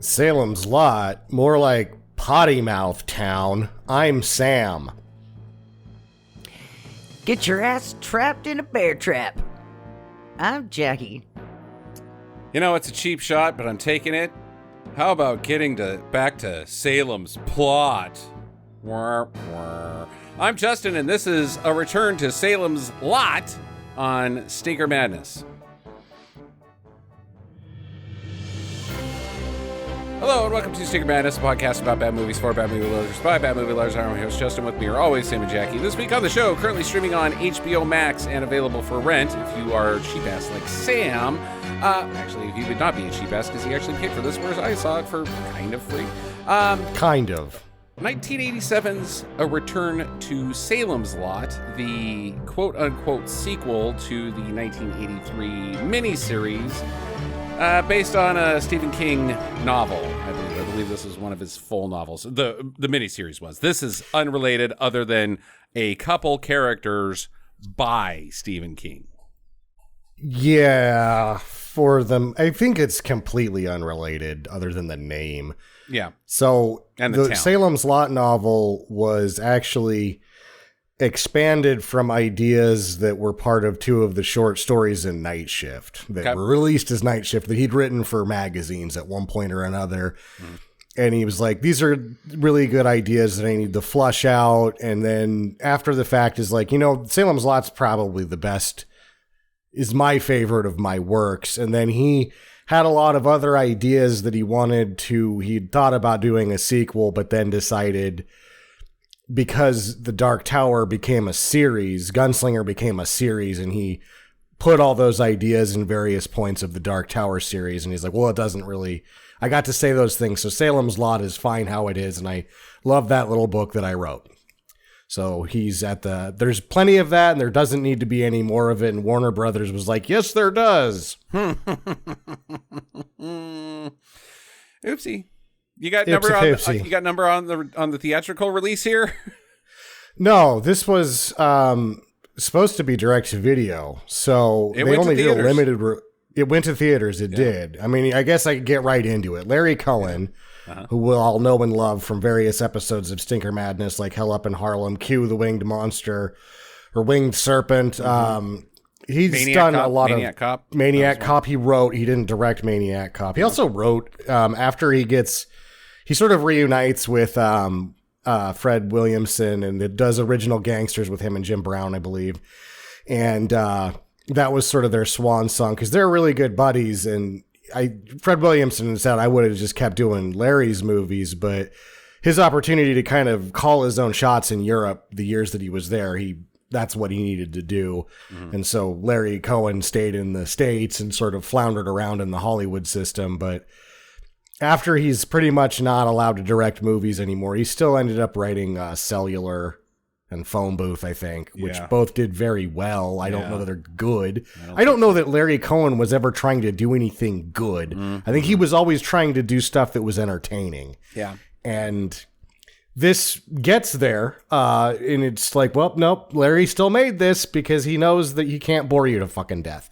Salem's Lot, more like Potty Mouth Town. I'm Sam. Get your ass trapped in a bear trap. I'm Jackie. You know, it's a cheap shot, but I'm taking it. How about getting back to Salem's plot? I'm Justin, and this is a return to Salem's Lot on Stinker Madness. Hello, and welcome to Stinker Madness, a podcast about bad movies for bad movie lovers by bad movie lovers. I'm your host, Justin. With me are always Sam and Jackie. This week on the show, currently streaming on HBO Max and available for rent if you are a cheap ass like Sam. Actually, he would not be a cheap ass because he actually paid for this, whereas I saw it for kind of free. Kind of. 1987's A Return to Salem's Lot, the quote-unquote sequel to the 1983 miniseries, based on a Stephen King novel, I believe this is one of his full novels. The miniseries was. This is unrelated other than a couple characters by Stephen King. Yeah, for them, I think it's completely unrelated other than the name. Yeah. So and the town. Salem's Lot novel was actually expanded from ideas that were part of two of the short stories in Night Shift that were released as Night Shift that he'd written for magazines at one point or another. And he was like, these are really good ideas that I need to flush out. And then after the fact is like, Salem's Lot's probably the best, is my favorite of my works. And then he had a lot of other ideas that he'd thought about doing a sequel, but then decided, because The Dark Tower became a series, Gunslinger became a series, and he put all those ideas in various points of the Dark Tower series, and he's like, well, it doesn't really, I got to say those things, so Salem's Lot is fine how it is, and I love that little book that I wrote. So there's plenty of that, and there doesn't need to be any more of it, and Warner Brothers was like, yes, there does. Oopsie. You got number on the theatrical release here? No, this was supposed to be direct to video, so they only did a limited. It went to theaters. It did. I mean, I guess I could get right into it. Larry Cohen, who we'll all know and love from various episodes of Stinker Madness, like Hell Up in Harlem, Q the Winged Monster, or Winged Serpent. He's done a lot of Maniac Cop. He wrote. He didn't direct Maniac Cop. He also wrote after he sort of reunites with Fred Williamson and it does Original Gangsters with him and Jim Brown, I believe. And that was sort of their swan song because they're really good buddies. And Fred Williamson said I would have just kept doing Larry's movies, but his opportunity to kind of call his own shots in Europe the years that he was there, that's what he needed to do. Mm-hmm. And so Larry Cohen stayed in the States and sort of floundered around in the Hollywood system. But after he's pretty much not allowed to direct movies anymore, he still ended up writing Cellular and Phone Booth, I think, which both did very well. I don't know that they're good. I don't know that Larry Cohen was ever trying to do anything good. Mm-hmm. I think he was always trying to do stuff that was entertaining. Yeah. And this gets there, and it's like, well, nope, Larry still made this because he knows that he can't bore you to fucking death.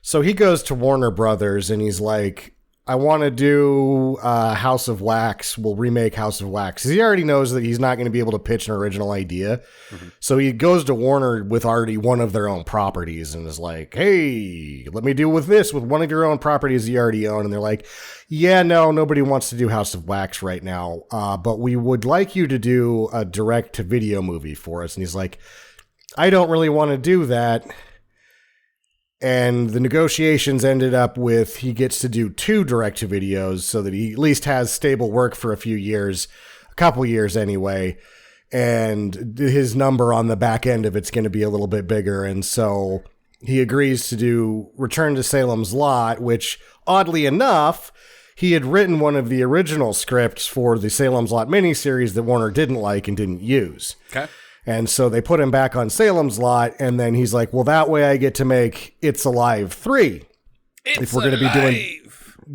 So he goes to Warner Brothers and he's like, I want to do House of Wax. We'll remake House of Wax. He already knows that he's not going to be able to pitch an original idea. Mm-hmm. So he goes to Warner with already one of their own properties and is like, hey, let me do with one of your own properties you already own. And they're like, yeah, no, nobody wants to do House of Wax right now. But we would like you to do a direct to video movie for us. And he's like, I don't really want to do that. And the negotiations ended up with he gets to do 2 direct-to-videos so that he at least has stable work for a few years, a couple years anyway, and his number on the back end of it's going to be a little bit bigger. And so he agrees to do Return to Salem's Lot, which, oddly enough, he had written one of the original scripts for the Salem's Lot miniseries that Warner didn't like and didn't use. Okay. And so they put him back on Salem's Lot, and then he's like, well, that way I get to make It's Alive 3. If we're going to be doing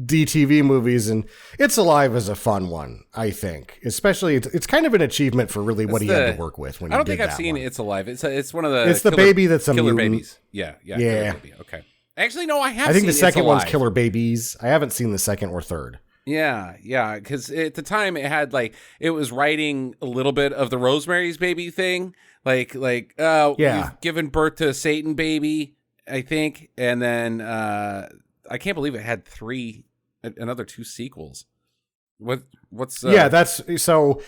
DTV movies, and It's Alive is a fun one, I think. Especially, it's kind of an achievement for really what he had to work with when he did that. I don't think I've seen It's Alive. It's one of the It's the baby that's a killer mutant. Babies. Yeah. Killer baby. Okay. Actually, no, I have. I think seen the second It's one's Alive. Killer Babies. I haven't seen the second or third. Yeah, because at the time it was writing a little bit of the Rosemary's Baby thing, you've given birth to a Satan baby, I think, and then I can't believe it had another 2 sequels. What's that's so.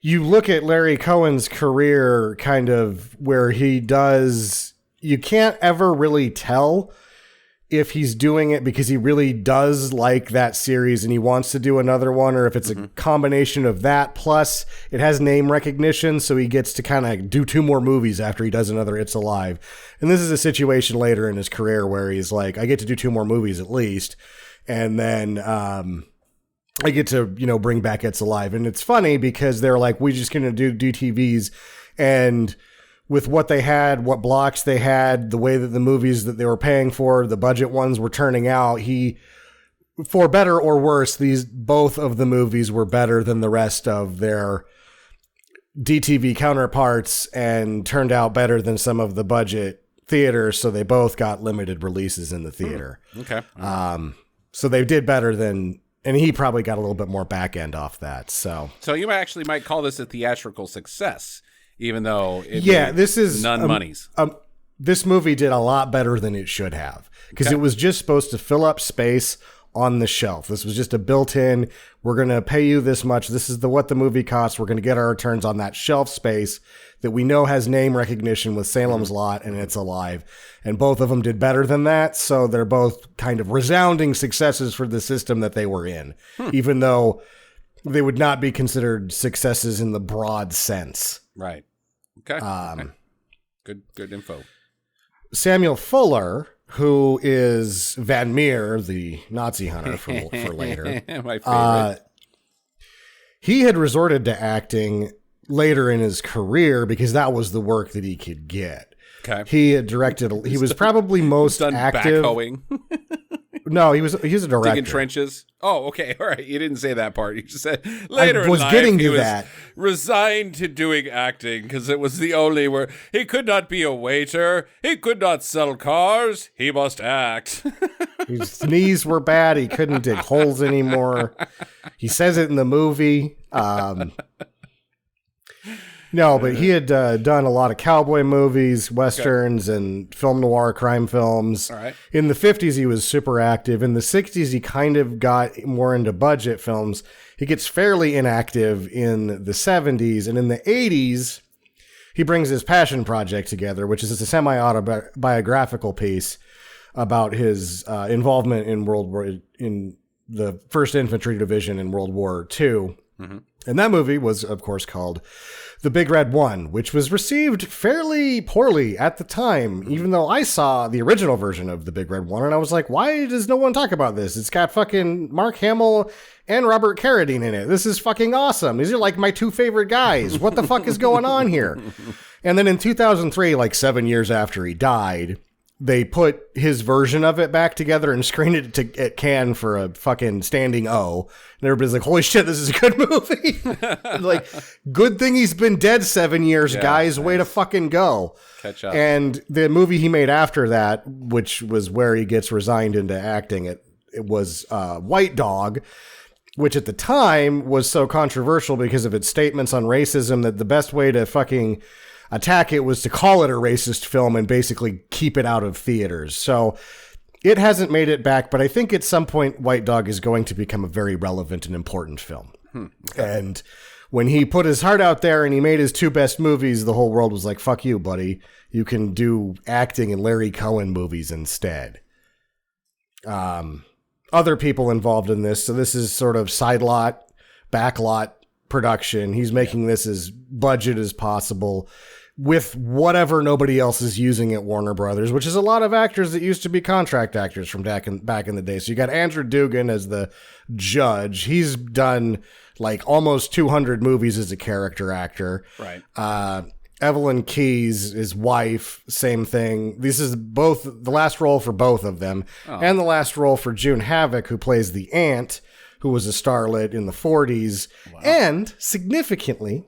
You look at Larry Cohen's career, kind of where he does. You can't ever really tell if he's doing it because he really does like that series and he wants to do another one, or if it's a combination of that plus it has name recognition, so he gets to kind of do 2 more movies after he does another It's Alive. And this is a situation later in his career where he's like, I get to do 2 more movies at least, and then I get to, bring back It's Alive. And it's funny because they're like, we're just going to do TVs, and with what they had, what blocks they had, the way that the movies that they were paying for, the budget ones were turning out, for better or worse, both of the movies were better than the rest of their DTV counterparts and turned out better than some of the budget theaters. So they both got limited releases in the theater. Okay. So they did better than, and he probably got a little bit more back end off that. So you might call this a theatrical success. Even though this is none monies. This movie did a lot better than it should have because it was just supposed to fill up space on the shelf. This was just a built-in, we're going to pay you this much. This is what the movie costs. We're going to get our returns on that shelf space that we know has name recognition with Salem's Lot and It's Alive. And both of them did better than that. So they're both kind of resounding successes for the system that they were in, even though they would not be considered successes in the broad sense. Right. Okay. Good info. Samuel Fuller, who is Van Meer, the Nazi hunter for later. My favorite. He had resorted to acting later in his career because that was the work that he could get. Okay. He had directed. He was probably most active. Backhoeing. No, he was a director. Digging trenches. Oh, okay. All right. You didn't say that part. You just said later I was in life, getting he to was that. Resigned to doing acting because it was the only where he could not be a waiter. He could not sell cars. He must act. His knees were bad. He couldn't dig holes anymore. He says it in the movie. No, but he had done a lot of cowboy movies, westerns, and film noir crime films. All right. In the 50s, he was super active. In the 60s, he kind of got more into budget films. He gets fairly inactive in the 70s. And in the 80s, he brings his passion project together, which is a semi-autobiographical piece about his involvement in in the 1st Infantry Division in World War II. Mm-hmm. And that movie was, of course, called The Big Red One, which was received fairly poorly at the time, even though I saw the original version of The Big Red One, and I was like, why does no one talk about this? It's got fucking Mark Hamill and Robert Carradine in it. This is fucking awesome. These are like my 2 favorite guys. What the fuck is going on here? And then in 2003, like 7 years after he died, they put his version of it back together and screened it at Cannes for a fucking standing O. And everybody's like, holy shit, this is a good movie. Like, good thing he's been dead 7 years, guys. Nice. Way to fucking go. Catch up. And the movie he made after that, which was where he gets resigned into acting, it was White Dog, which at the time was so controversial because of its statements on racism that the best way to fucking attack it was to call it a racist film and basically keep it out of theaters. So it hasn't made it back, but I think at some point White Dog is going to become a very relevant and important film. Okay. And when he put his heart out there and he made his 2 best movies, the whole world was like, fuck you, buddy. You can do acting in Larry Cohen movies instead. Other people involved in this. So this is sort of side lot, back lot production. He's making this as budget as possible with whatever nobody else is using at Warner Brothers, which is a lot of actors that used to be contract actors from back in the day. So you got Andrew Dugan as the judge. He's done like almost 200 movies as a character actor. Right. Evelyn Keyes, his wife, same thing. This is both the last role for both of them, and the last role for June Havoc, who plays the aunt, who was a starlet in the 40s, and significantly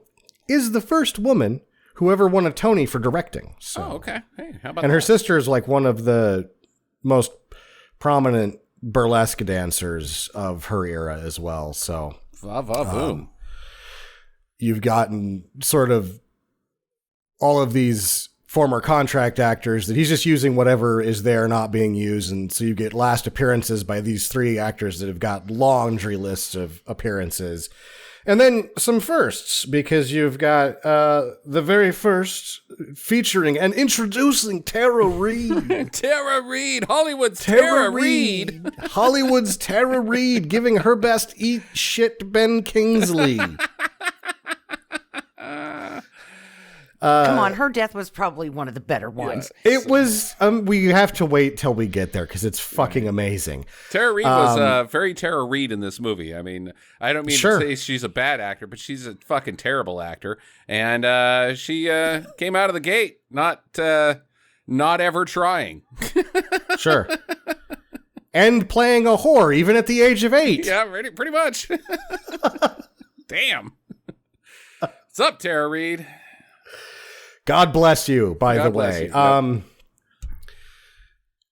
is the first woman who ever won a Tony for directing. So. Oh, okay. Hey, how about and her sister is like one of the most prominent burlesque dancers of her era as well. So boom. You've gotten sort of all of these former contract actors that he's just using whatever is there not being used. And so you get last appearances by these 3 actors that have got laundry lists of appearances. And then some firsts, because you've got the very first featuring and introducing Tara Reid. Tara Reid, Hollywood's Tara Reid. Hollywood's Tara Reid, giving her best eat shit Ben Kingsley. Come on, her death was probably one of the better ones. Yeah, it was. We have to wait till we get there because it's fucking amazing. Tara Reid was very Tara Reid in this movie. I mean, I don't mean to say she's a bad actor, but she's a fucking terrible actor. And she came out of the gate not ever trying. Sure. And playing a whore even at the age of 8. Yeah, pretty much. Damn. What's up, Tara Reid? God bless you, by the way.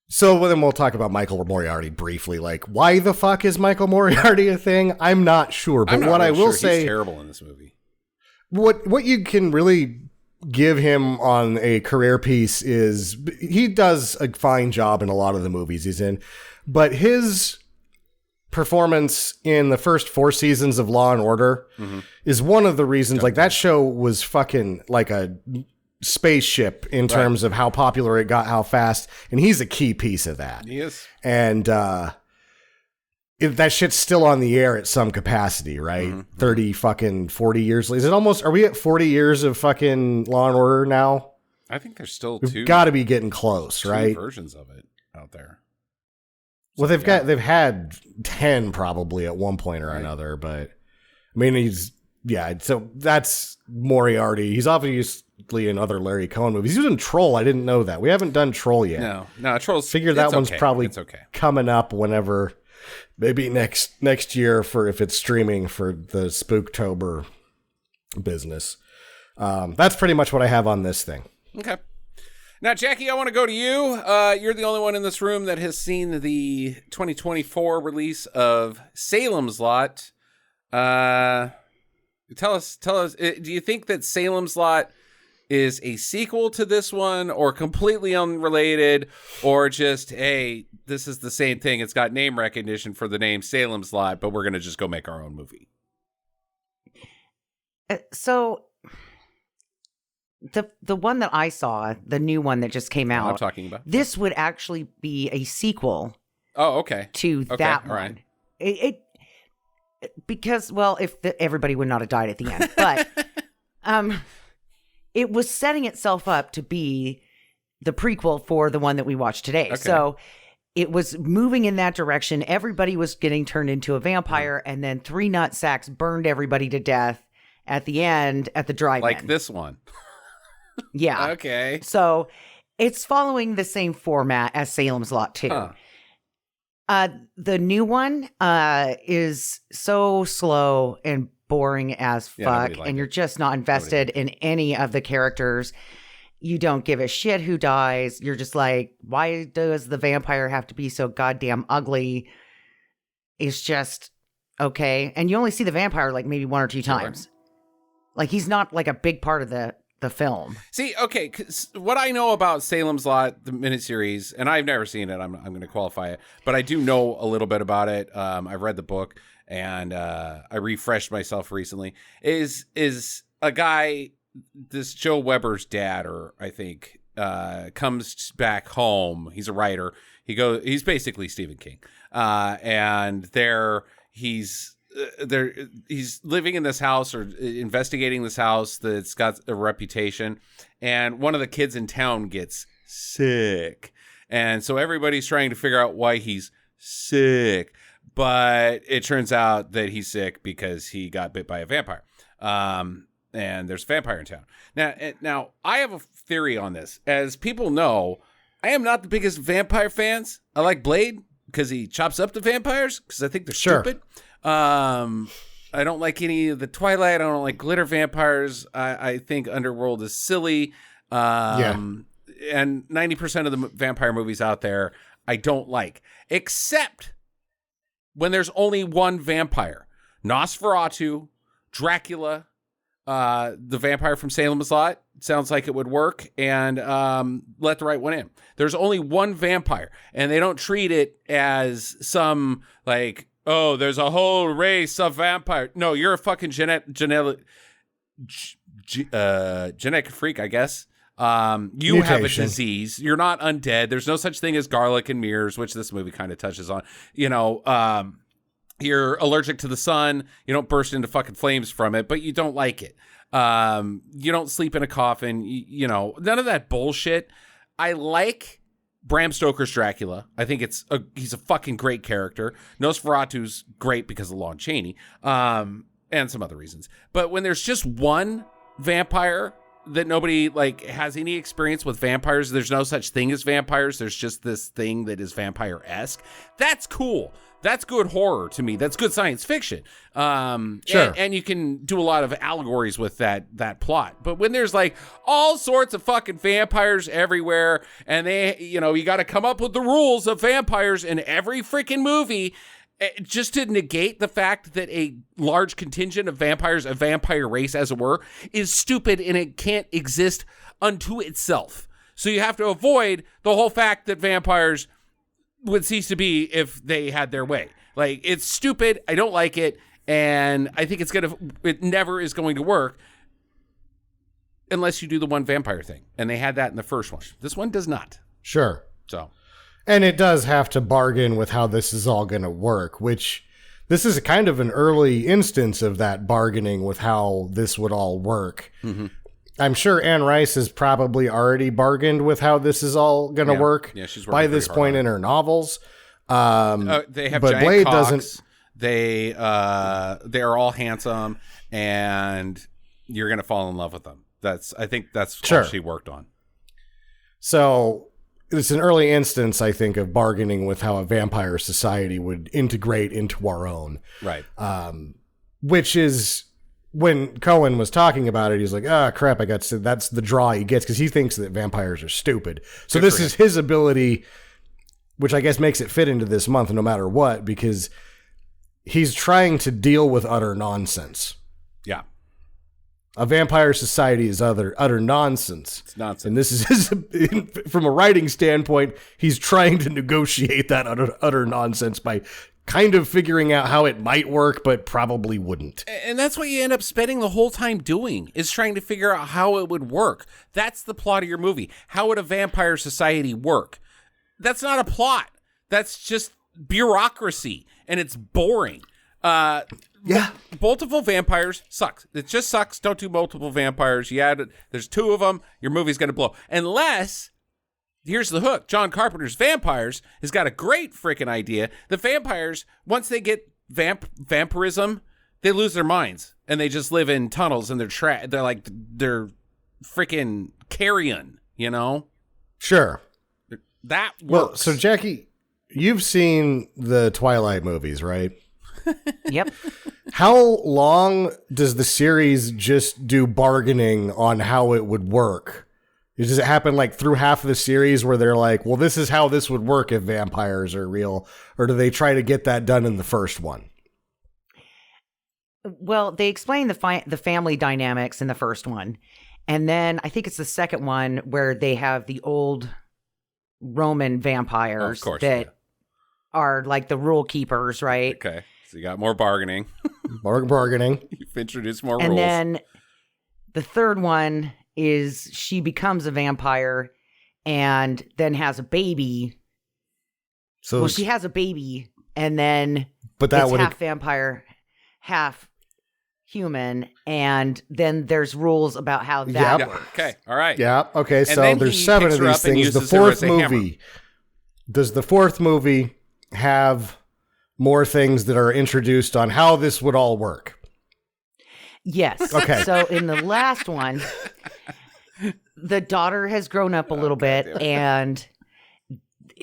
So then we'll talk about Michael Moriarty briefly. Like, why the fuck is Michael Moriarty a thing? I'm not sure. But what I will say, he's terrible in this movie. What you can really give him on a career piece is he does a fine job in a lot of the movies he's in, but his performance in the first 4 seasons of Law and Order is one of the reasons. Like, that show was fucking like a spaceship in terms of how popular it got, how fast, and he's a key piece of that. He is. And that shit's still on the air at some capacity, right? 40 years later. Is it almost, are we at 40 years of fucking Law and Order now? I think there's still We've got to be getting close, right? Versions of it out there. Well, they've had 10 probably at one point or another, but I mean, so that's Moriarty. He's obviously in other Larry Cohen movies. He was in Troll. I didn't know that. We haven't done Troll yet. No, Troll's. Figure that one's probably coming up whenever, maybe next year for if it's streaming for the Spooktober business. That's pretty much what I have on this thing. Okay. Now, Jackie, I want to go to you. You're the only one in this room that has seen the 2024 release of Salem's Lot. Tell us, do you think that Salem's Lot is a sequel to this one, or completely unrelated, or just, hey, this is the same thing, it's got name recognition for the name Salem's Lot, but we're going to just go make our own movie? So the one that I saw, the new one that just came out, I'm talking about, this would actually be a sequel. Oh, okay. To that one. Right. It because, well, everybody would not have died at the end, but it was setting itself up to be the prequel for the one that we watched today. Okay. So it was moving in that direction. Everybody was getting turned into a vampire, and then 3 nutsacks burned everybody to death at the end at the drive-in. Like this one. Yeah. Okay. So it's following the same format as Salem's Lot 2. Huh. The new one is so slow and boring as fuck, and you're just not invested in any of the characters. You don't give a shit who dies. You're just like, why does the vampire have to be so goddamn ugly? It's just okay. And you only see the vampire like maybe 1 or 2 times. Like, he's not like a big part of the film. See, okay, 'cause what I know about Salem's Lot, the miniseries, and I've never seen it, I'm going to qualify it, but I do know a little bit about it. I've read the book, and I refreshed myself recently. Is a guy, this Joe Weber's dad, or I think, comes back home. He's a writer. He's basically Stephen King, and he's living in this house, or investigating this house that's got a reputation, and one of the kids in town gets sick, and so everybody's trying to figure out why he's sick, but it turns out that he's sick because he got bit by a vampire, and there's a vampire in town. Now I have a theory on this. As people know, I am not the biggest vampire fans. I like Blade because he chops up the vampires, because I think they're stupid. I don't like any of the Twilight. I don't like glitter vampires. I think Underworld is silly. And 90% of the vampire movies out there, I don't like, except when there's only one vampire. Nosferatu, Dracula, the vampire from Salem's Lot sounds like it would work, and Let the Right One In. There's only one vampire, and they don't treat it as some like, oh, there's a whole race of vampires. No, you're a fucking genetic freak, I guess. You Mutation. have a disease. You're not undead. There's no such thing as garlic and mirrors, which this movie kind of touches on. You're allergic to the sun. You don't burst into fucking flames from it, but you don't like it. You don't sleep in a coffin. None of that bullshit. I like Bram Stoker's Dracula. I think he's a fucking great character. Nosferatu's great because of Lon Chaney, and some other reasons. But when there's just one vampire that nobody has any experience with vampires, there's no such thing as vampires. There's just this thing that is vampire-esque. That's cool. That's good horror to me. That's good science fiction. Sure. And you can do a lot of allegories with that plot. But when there's all sorts of fucking vampires everywhere, and you got to come up with the rules of vampires in every freaking movie, just to negate the fact that a large contingent of vampires, a vampire race as it were, is stupid and it can't exist unto itself. So you have to avoid the whole fact that vampires would cease to be if they had their way. It's stupid. I don't like it. And I think it never is going to work unless you do the one vampire thing. And they had that in the first one. This one does not. Sure. So. And it does have to bargain with how this is all going to work, which this is kind of an early instance of that bargaining with how this would all work. Mm-hmm. I'm sure Anne Rice has probably already bargained with how this is all going to work by this point in her novels. They have giant Blade cocks. Doesn't. They are all handsome, and you're going to fall in love with them. I think that's all she worked on. So it's an early instance, I think, of bargaining with how a vampire society would integrate into our own. Right. Which is, when Cohen was talking about it, he's like, crap, that's the draw he gets, because he thinks that vampires are stupid. So this is his ability, which I guess makes it fit into this month no matter what, because he's trying to deal with utter nonsense. Yeah. A vampire society is utter nonsense. It's nonsense. And this is from a writing standpoint, he's trying to negotiate that utter nonsense by kind of figuring out how it might work, but probably wouldn't. And that's what you end up spending the whole time doing, is trying to figure out how it would work. That's the plot of your movie. How would a vampire society work? That's not a plot. That's just bureaucracy, and it's boring. Multiple vampires sucks. It just sucks. Don't do multiple vampires. There's two of them. Your movie's going to blow. Unless, here's the hook. John Carpenter's Vampires has got a great freaking idea. The vampires, once they get vampirism, they lose their minds and they just live in tunnels, and they're freaking carrion, Sure. That works. Well, so Jackie, you've seen the Twilight movies, right? Yep. How long does the series just do bargaining on how it would work? Does it happen through half of the series where they're like, well, this is how this would work if vampires are real? Or do they try to get that done in the first one? Well, they explain the family dynamics in the first one. And then I think it's the second one where they have the old Roman vampires that are the rule keepers, right? Okay. So you got more bargaining. Bargaining. You've introduced more rules. And then the third one is she becomes a vampire and then has a baby. So she has a baby, and then it's half vampire, half human, and then there's rules about how that works. Okay, all right. Yeah, okay, so there's 7 of these things. The fourth movie, does the fourth movie have more things that are introduced on how this would all work? Yes. Okay. So in the last one, the daughter has grown up a little bit, and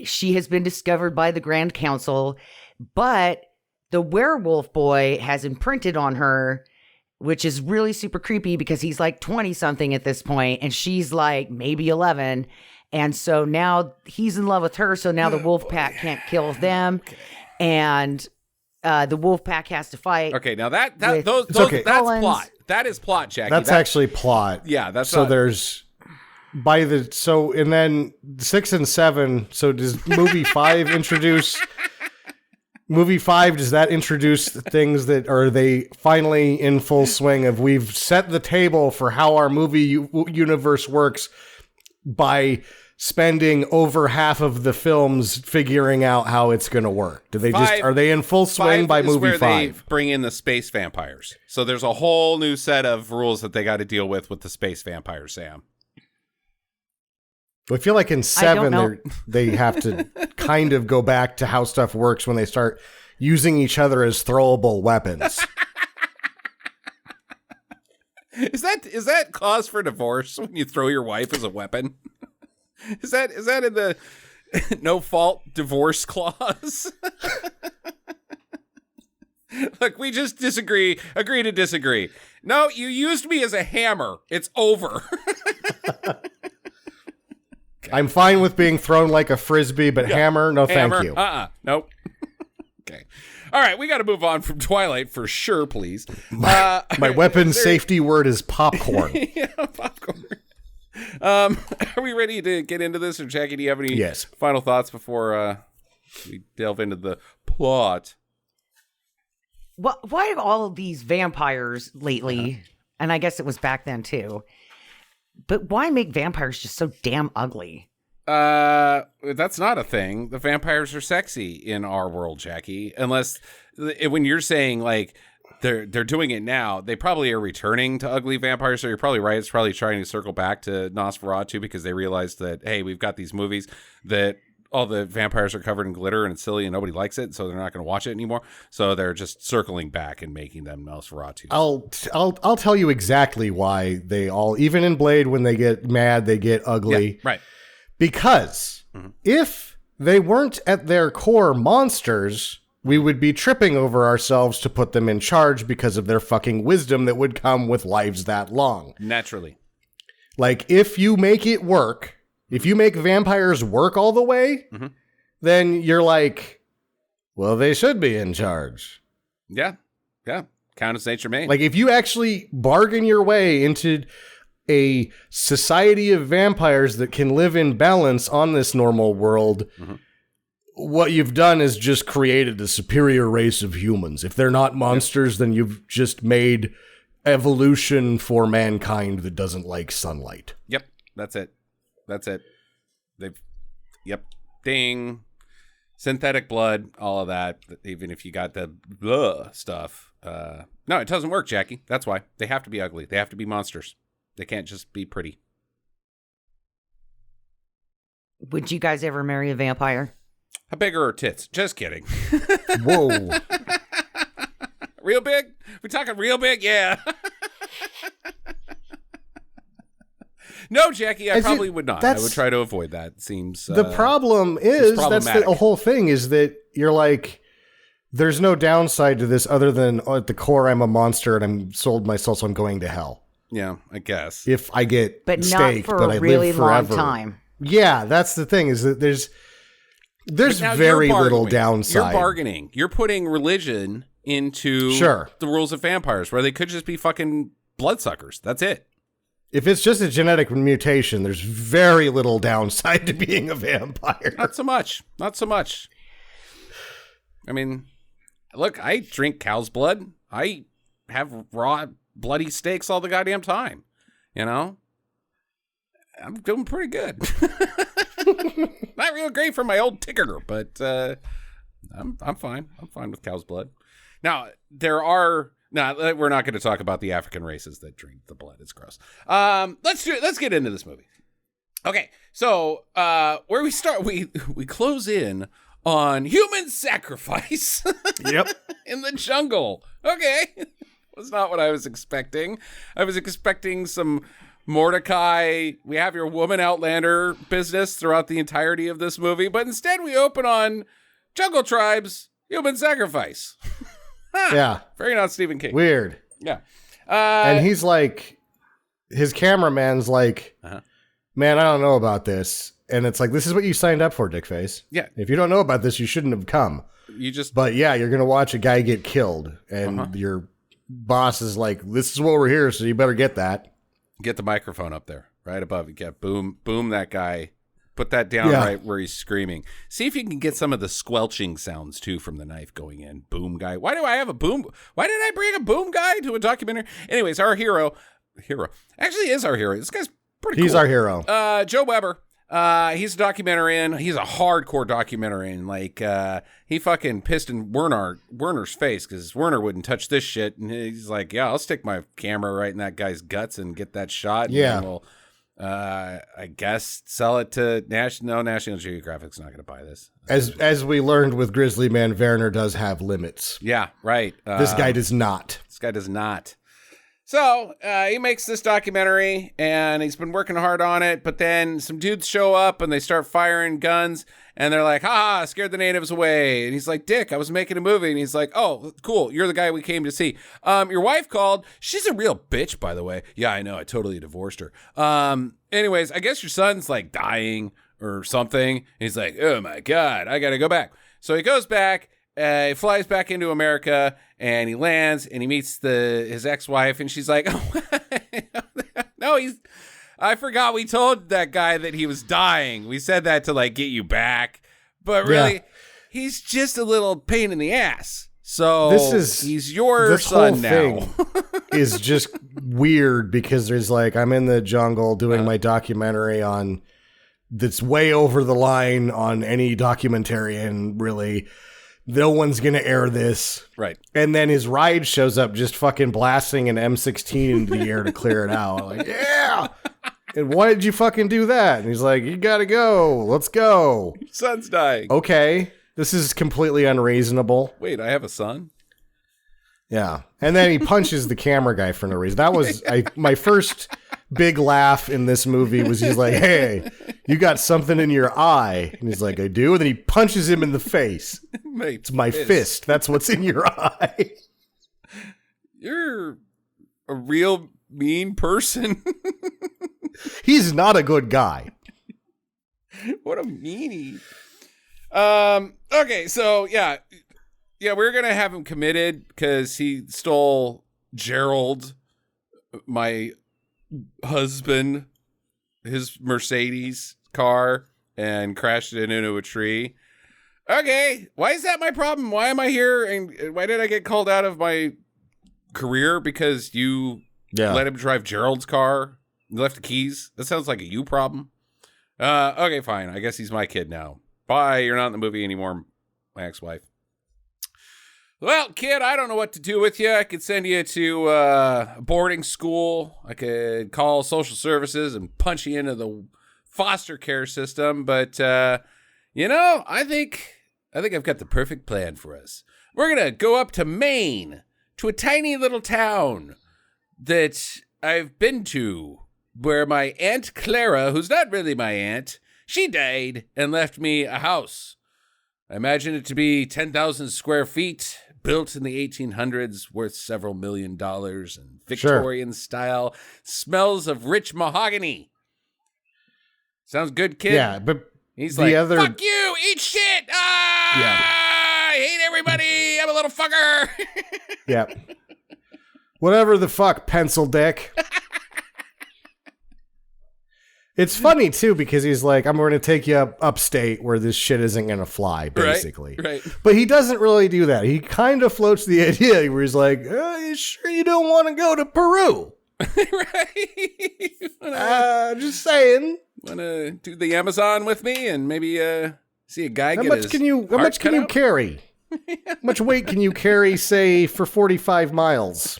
she has been discovered by the Grand Council, but the werewolf boy has imprinted on her, which is really super creepy because he's 20 something at this point, and she's maybe 11. And so now he's in love with her. So now the wolf pack can't kill them. And the wolf pack has to fight. Okay, now that's okay. plot. That is plot, Jackie. That's actually plot. Yeah, that's so there's and then 6 and 7. So does movie 5 introduce? Movie 5, does that introduce things that are they finally in full swing of we've set the table for how our movie universe works by spending over half of the films figuring out how it's going to work? Do they are they in full swing by movie 5? They bring in the space vampires. So there's a whole new set of rules that they got to deal with the space vampires, Sam. I feel like in 7, they have to kind of go back to how stuff works when they start using each other as throwable weapons. Is that cause for divorce when you throw your wife as a weapon? Is that in the no fault divorce clause? Look, we just agree to disagree. No, you used me as a hammer. It's over. Okay. I'm fine with being thrown like a frisbee, but hammer, thank you. Nope. Okay. All right, we got to move on from Twilight for sure, please. My weapon safety word is popcorn. Yeah, popcorn. Are we ready to get into this, or Jackie, do you have any final thoughts before we delve into the plot? Why have all of these vampires lately, and I guess it was back then too, but why make vampires just so damn ugly? That's not a thing. The vampires are sexy in our world, Jackie. Unless when you're saying like they're doing it now, they probably are returning to ugly vampires. So you're probably right. It's probably trying to circle back to Nosferatu because they realized that, hey, we've got these movies that all the vampires are covered in glitter and it's silly and nobody likes it, so they're not going to watch it anymore. So they're just circling back and making them Nosferatu. I'll tell you exactly why they all, even in Blade, when they get mad, they get ugly. Yeah, right. Because if they weren't at their core monsters, we would be tripping over ourselves to put them in charge because of their fucking wisdom that would come with lives that long. Naturally. Like, if you make it work, if you make vampires work all the way, then you're like, well, they should be in charge. Yeah. Yeah. Countess nature may. Like, if you actually bargain your way into a society of vampires that can live in balance on this normal world, what you've done is just created a superior race of humans. If they're not monsters, then you've just made evolution for mankind that doesn't like sunlight. Yep. That's it. Ding. Synthetic blood, all of that. Even if you got the stuff. No, it doesn't work, Jackie. That's why. They have to be ugly. They have to be monsters. They can't just be pretty. Would you guys ever marry a vampire? How big are her tits? Just kidding. Whoa. Real big? We're talking real big? Yeah. No, Jackie, I probably would not. I would try to avoid that. It seems the problem is that's the whole thing is that you're like, there's no downside to this other than at the core I'm a monster and I'm sold my soul, so I'm going to hell. Yeah, I guess. If I get not staked, for but a I really live forever. long time. Yeah, that's the thing is that there's very little downside. You're bargaining. You're putting religion into the rules of vampires, where they could just be fucking bloodsuckers. That's it. If it's just a genetic mutation, there's very little downside to being a vampire. Not so much. I mean, look, I drink cow's blood. I have raw, bloody steaks all the goddamn time. You know? I'm doing pretty good. Not real great for my old ticker, but I'm fine. I'm fine with cow's blood. Now, we're not going to talk about the African races that drink the blood. It's gross. Let's get into this movie. Okay, so where we start, we close in on human sacrifice. Yep. In the jungle. Okay. Was not what I was expecting. I was expecting some Mordecai, we have your woman outlander business throughout the entirety of this movie, but instead we open on jungle tribes, human sacrifice. Yeah. Very not Stephen King. Weird. Yeah. And he's like, his cameraman's like, man, I don't know about this. And it's like, this is what you signed up for, dickface. Yeah. If you don't know about this, you shouldn't have come. But yeah, you're going to watch a guy get killed. And your boss is like, this is what we're here, so you better get that. Get the microphone up there, right above you. Get boom that guy. Put that down right where he's screaming. See if you can get some of the squelching sounds, too, from the knife going in. Boom guy. Why do I have a boom? Why did I bring a boom guy to a documentary? Anyways, our hero actually is our hero. This guy's pretty cool. He's our hero. Joe Weber. He's a documentarian. He's a hardcore documentarian. Like, he fucking pissed in Werner's face because Werner wouldn't touch this shit. And he's like, yeah, I'll stick my camera right in that guy's guts and get that shot. Yeah. And we'll, I guess sell it to National Geographic's not going to buy this. As we learned with Grizzly Man, Werner does have limits. Yeah, right. This guy does not. So he makes this documentary, and he's been working hard on it, but then some dudes show up, and they start firing guns, and they're like, ha, scared the natives away. And he's like, Dick, I was making a movie. And he's like, oh, cool, you're the guy we came to see. Your wife called. She's a real bitch, by the way. Yeah, I know, I totally divorced her. Anyways, I guess your son's, like, dying or something. And he's like, oh, my God, I got to go back. So he goes back. He flies back into America, and he lands, and he meets his ex-wife, and she's like, oh, no, I forgot we told that guy that he was dying. We said that to, like, get you back. But really, he's just a little pain in the ass. So he's your son now. This whole thing is just weird because there's, like, I'm in the jungle doing my documentary on that's way over the line on any documentarian, really. No one's going to air this. Right. And then his ride shows up just fucking blasting an M16 into the air to clear it out. Like, yeah. And why did you fucking do that? And he's like, you got to go. Let's go. Your son's dying. Okay. This is completely unreasonable. Wait, I have a son? Yeah. And then he punches the camera guy for no reason. That was my first big laugh in this movie was he's like, hey, you got something in your eye. And he's like, I do. And then he punches him in the face. It's my fist. That's what's in your eye. You're a real mean person. He's not a good guy. What a meanie. Okay, so yeah, we're gonna have him committed because he stole Gerald, my husband, his Mercedes car, and crashed it into a tree. Okay, why is that my problem? Why am I here? And why did I get called out of my career because you let him drive Gerald's car? You left the keys? That sounds like a you problem. Okay, fine. I guess he's my kid now. Bye. You're not in the movie anymore, my ex-wife. Well, kid, I don't know what to do with you. I could send you to boarding school. I could call social services and punch you into the foster care system. But, I think I've got the perfect plan for us. We're going to go up to Maine, to a tiny little town that I've been to, where my Aunt Clara, who's not really my aunt, she died and left me a house. I imagine it to be 10,000 square feet, built in the 1800s, worth several $1 million, and Victorian style, smells of rich mahogany. Sounds good, kid? Yeah, but he's like, fuck you, eat shit! I hate everybody, I'm a little fucker! Yeah. Whatever the fuck, pencil dick. It's funny, too, because he's like, I'm going to take you upstate where this shit isn't going to fly, basically. Right. But he doesn't really do that. He kind of floats the idea where he's like, you sure you don't want to go to Peru? Right. Just saying. Want to do the Amazon with me and maybe see a guy How much can you carry? How much weight can you carry, say, for 45 miles?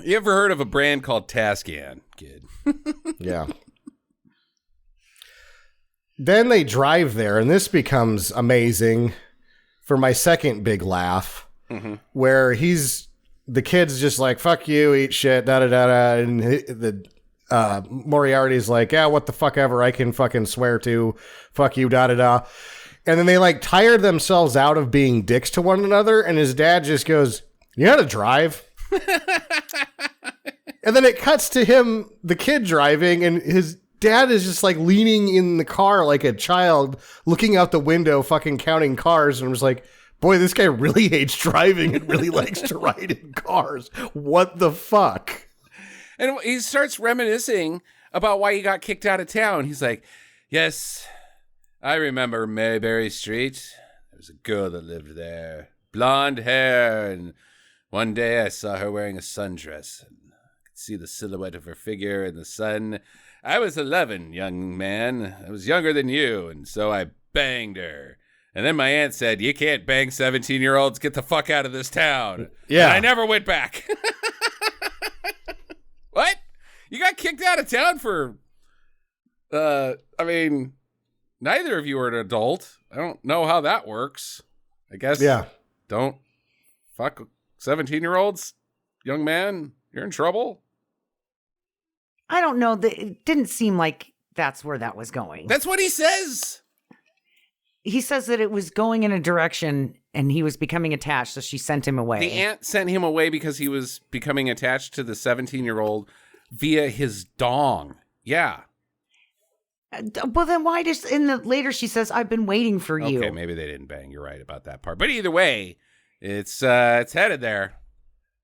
You ever heard of a brand called Tascan, kid? Yeah. Then they drive there, and this becomes amazing for my second big laugh, where the kid's just like, fuck you, eat shit, da-da-da-da, and the Moriarty's like, yeah, what the fuck ever I can fucking swear to, fuck you, da-da-da. And then they, like, tire themselves out of being dicks to one another, and his dad just goes, you know how to drive? And then it cuts to him, the kid driving, and his dad is just like leaning in the car like a child, looking out the window, fucking counting cars, and was like, boy, this guy really hates driving and really likes to ride in cars. What the fuck? And he starts reminiscing about why he got kicked out of town. He's like, yes, I remember Mayberry Street. There was a girl that lived there. Blonde hair. And one day I saw her wearing a sundress. And I could see the silhouette of her figure in the sun. I was 11, young man. I was younger than you. And so I banged her. And then my aunt said, you can't bang 17-year-olds. Get the fuck out of this town. Yeah. And I never went back. What? You got kicked out of town for, I mean, neither of you are an adult. I don't know how that works. I guess. Yeah. Don't fuck 17-year-olds. Young man, you're in trouble. I don't know. It didn't seem like that's where that was going. That's what he says. He says that it was going in a direction and he was becoming attached, so she sent him away. The aunt sent him away because he was becoming attached to the 17-year-old via his dong. Yeah. Well, then why does later she says, I've been waiting for you. Okay, maybe they didn't bang. You're right about that part. But either way, it's headed there.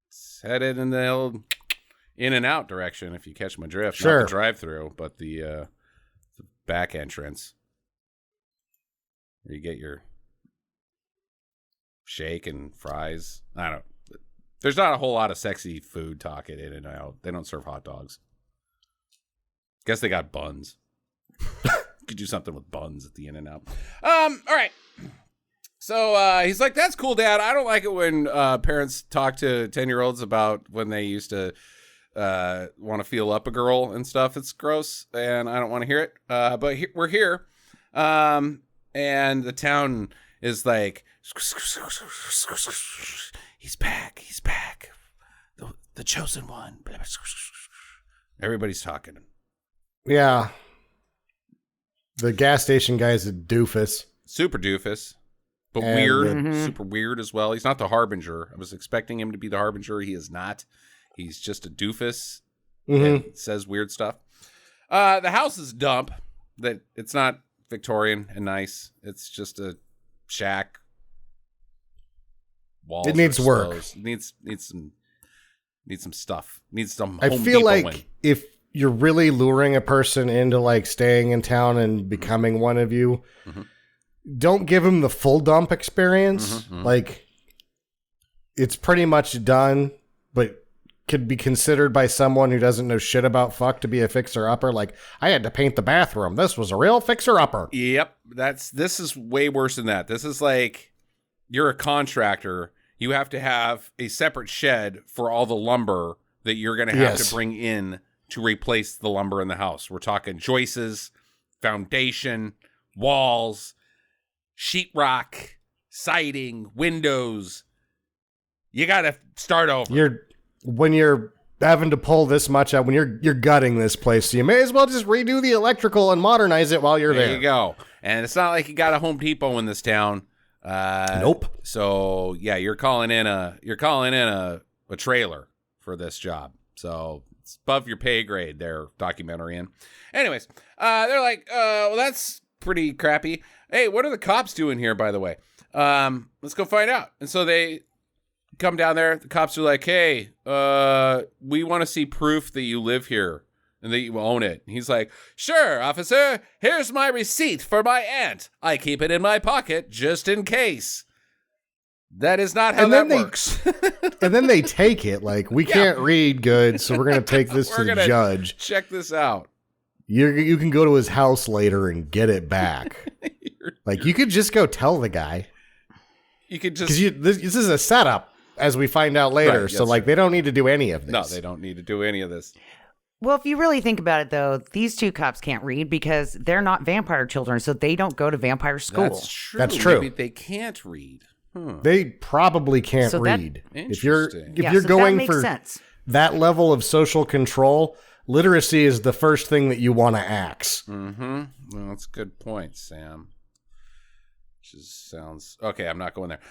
It's headed in the old in and out direction, if you catch my drift. Sure. Not the drive-through, but the back entrance. Where you get your shake and fries. I don't. There's not a whole lot of sexy food talk at In-N-Out. They don't serve hot dogs. Guess they got buns. Could do something with buns at the In-N-Out. All right. So he's like, that's cool, Dad. I don't like it when parents talk to 10-year-olds about when they used to want to feel up a girl and stuff. It's gross, and I don't want to hear it. But we're here. And the town is like, he's back. He's back. The chosen one. Everybody's talking. Yeah. The gas station guy's a doofus. Super doofus. But And weird. Super weird as well. He's not the harbinger. I was expecting him to be the harbinger. He is not. He's just a doofus. And says weird stuff. The house is dump. That it's not Victorian and nice. It's just a shack. Walls It needs work. It needs some stuff. Needs some. I Home feel Depot like in. if you're really luring a person into like staying in town and becoming one of you, don't give them the full dump experience. Like, it's pretty much done, but could be considered by someone who doesn't know shit about fuck to be a fixer-upper. Like, I had to paint the bathroom. This was a real fixer-upper. Yep. This is way worse than that. This is like, you're a contractor. You have to have a separate shed for all the lumber that you're going to have to bring in to replace the lumber in the house. We're talking joists, foundation, walls, sheetrock, siding, windows. You got to start over. When you're having to pull this much out, when you're gutting this place, so you may as well just redo the electrical and modernize it while you're there. There you go. And it's not like you got a Home Depot in this town. Nope. So yeah, you're calling in a trailer for this job. So it's above your pay grade there, documentary in. Anyways, they're like, well, that's pretty crappy. Hey, what are the cops doing here, by the way? Let's go find out. And so they come down there. The cops are like, hey, we want to see proof that you live here and that you own it. And he's like, sure, officer, here's my receipt for my aunt. I keep it in my pocket just in case. That is not how that works. And then they take it like, we can't read good, so we're going to take this to the judge. Check this out. You can go to his house later and get it back. Like, you could just go tell the guy. You could just... Because this is a setup, as we find out later. Right, so, like, they don't need to do any of this. No, they don't need to do any of this. Well, if you really think about it, though, these two cops can't read because they're not vampire children, so they don't go to vampire school. That's true. Maybe they can't read. They probably can't read. If you're going for that level of social control, literacy is the first thing that you want to axe. Well, that's a good point, Sam. Just sounds okay. I'm not going there.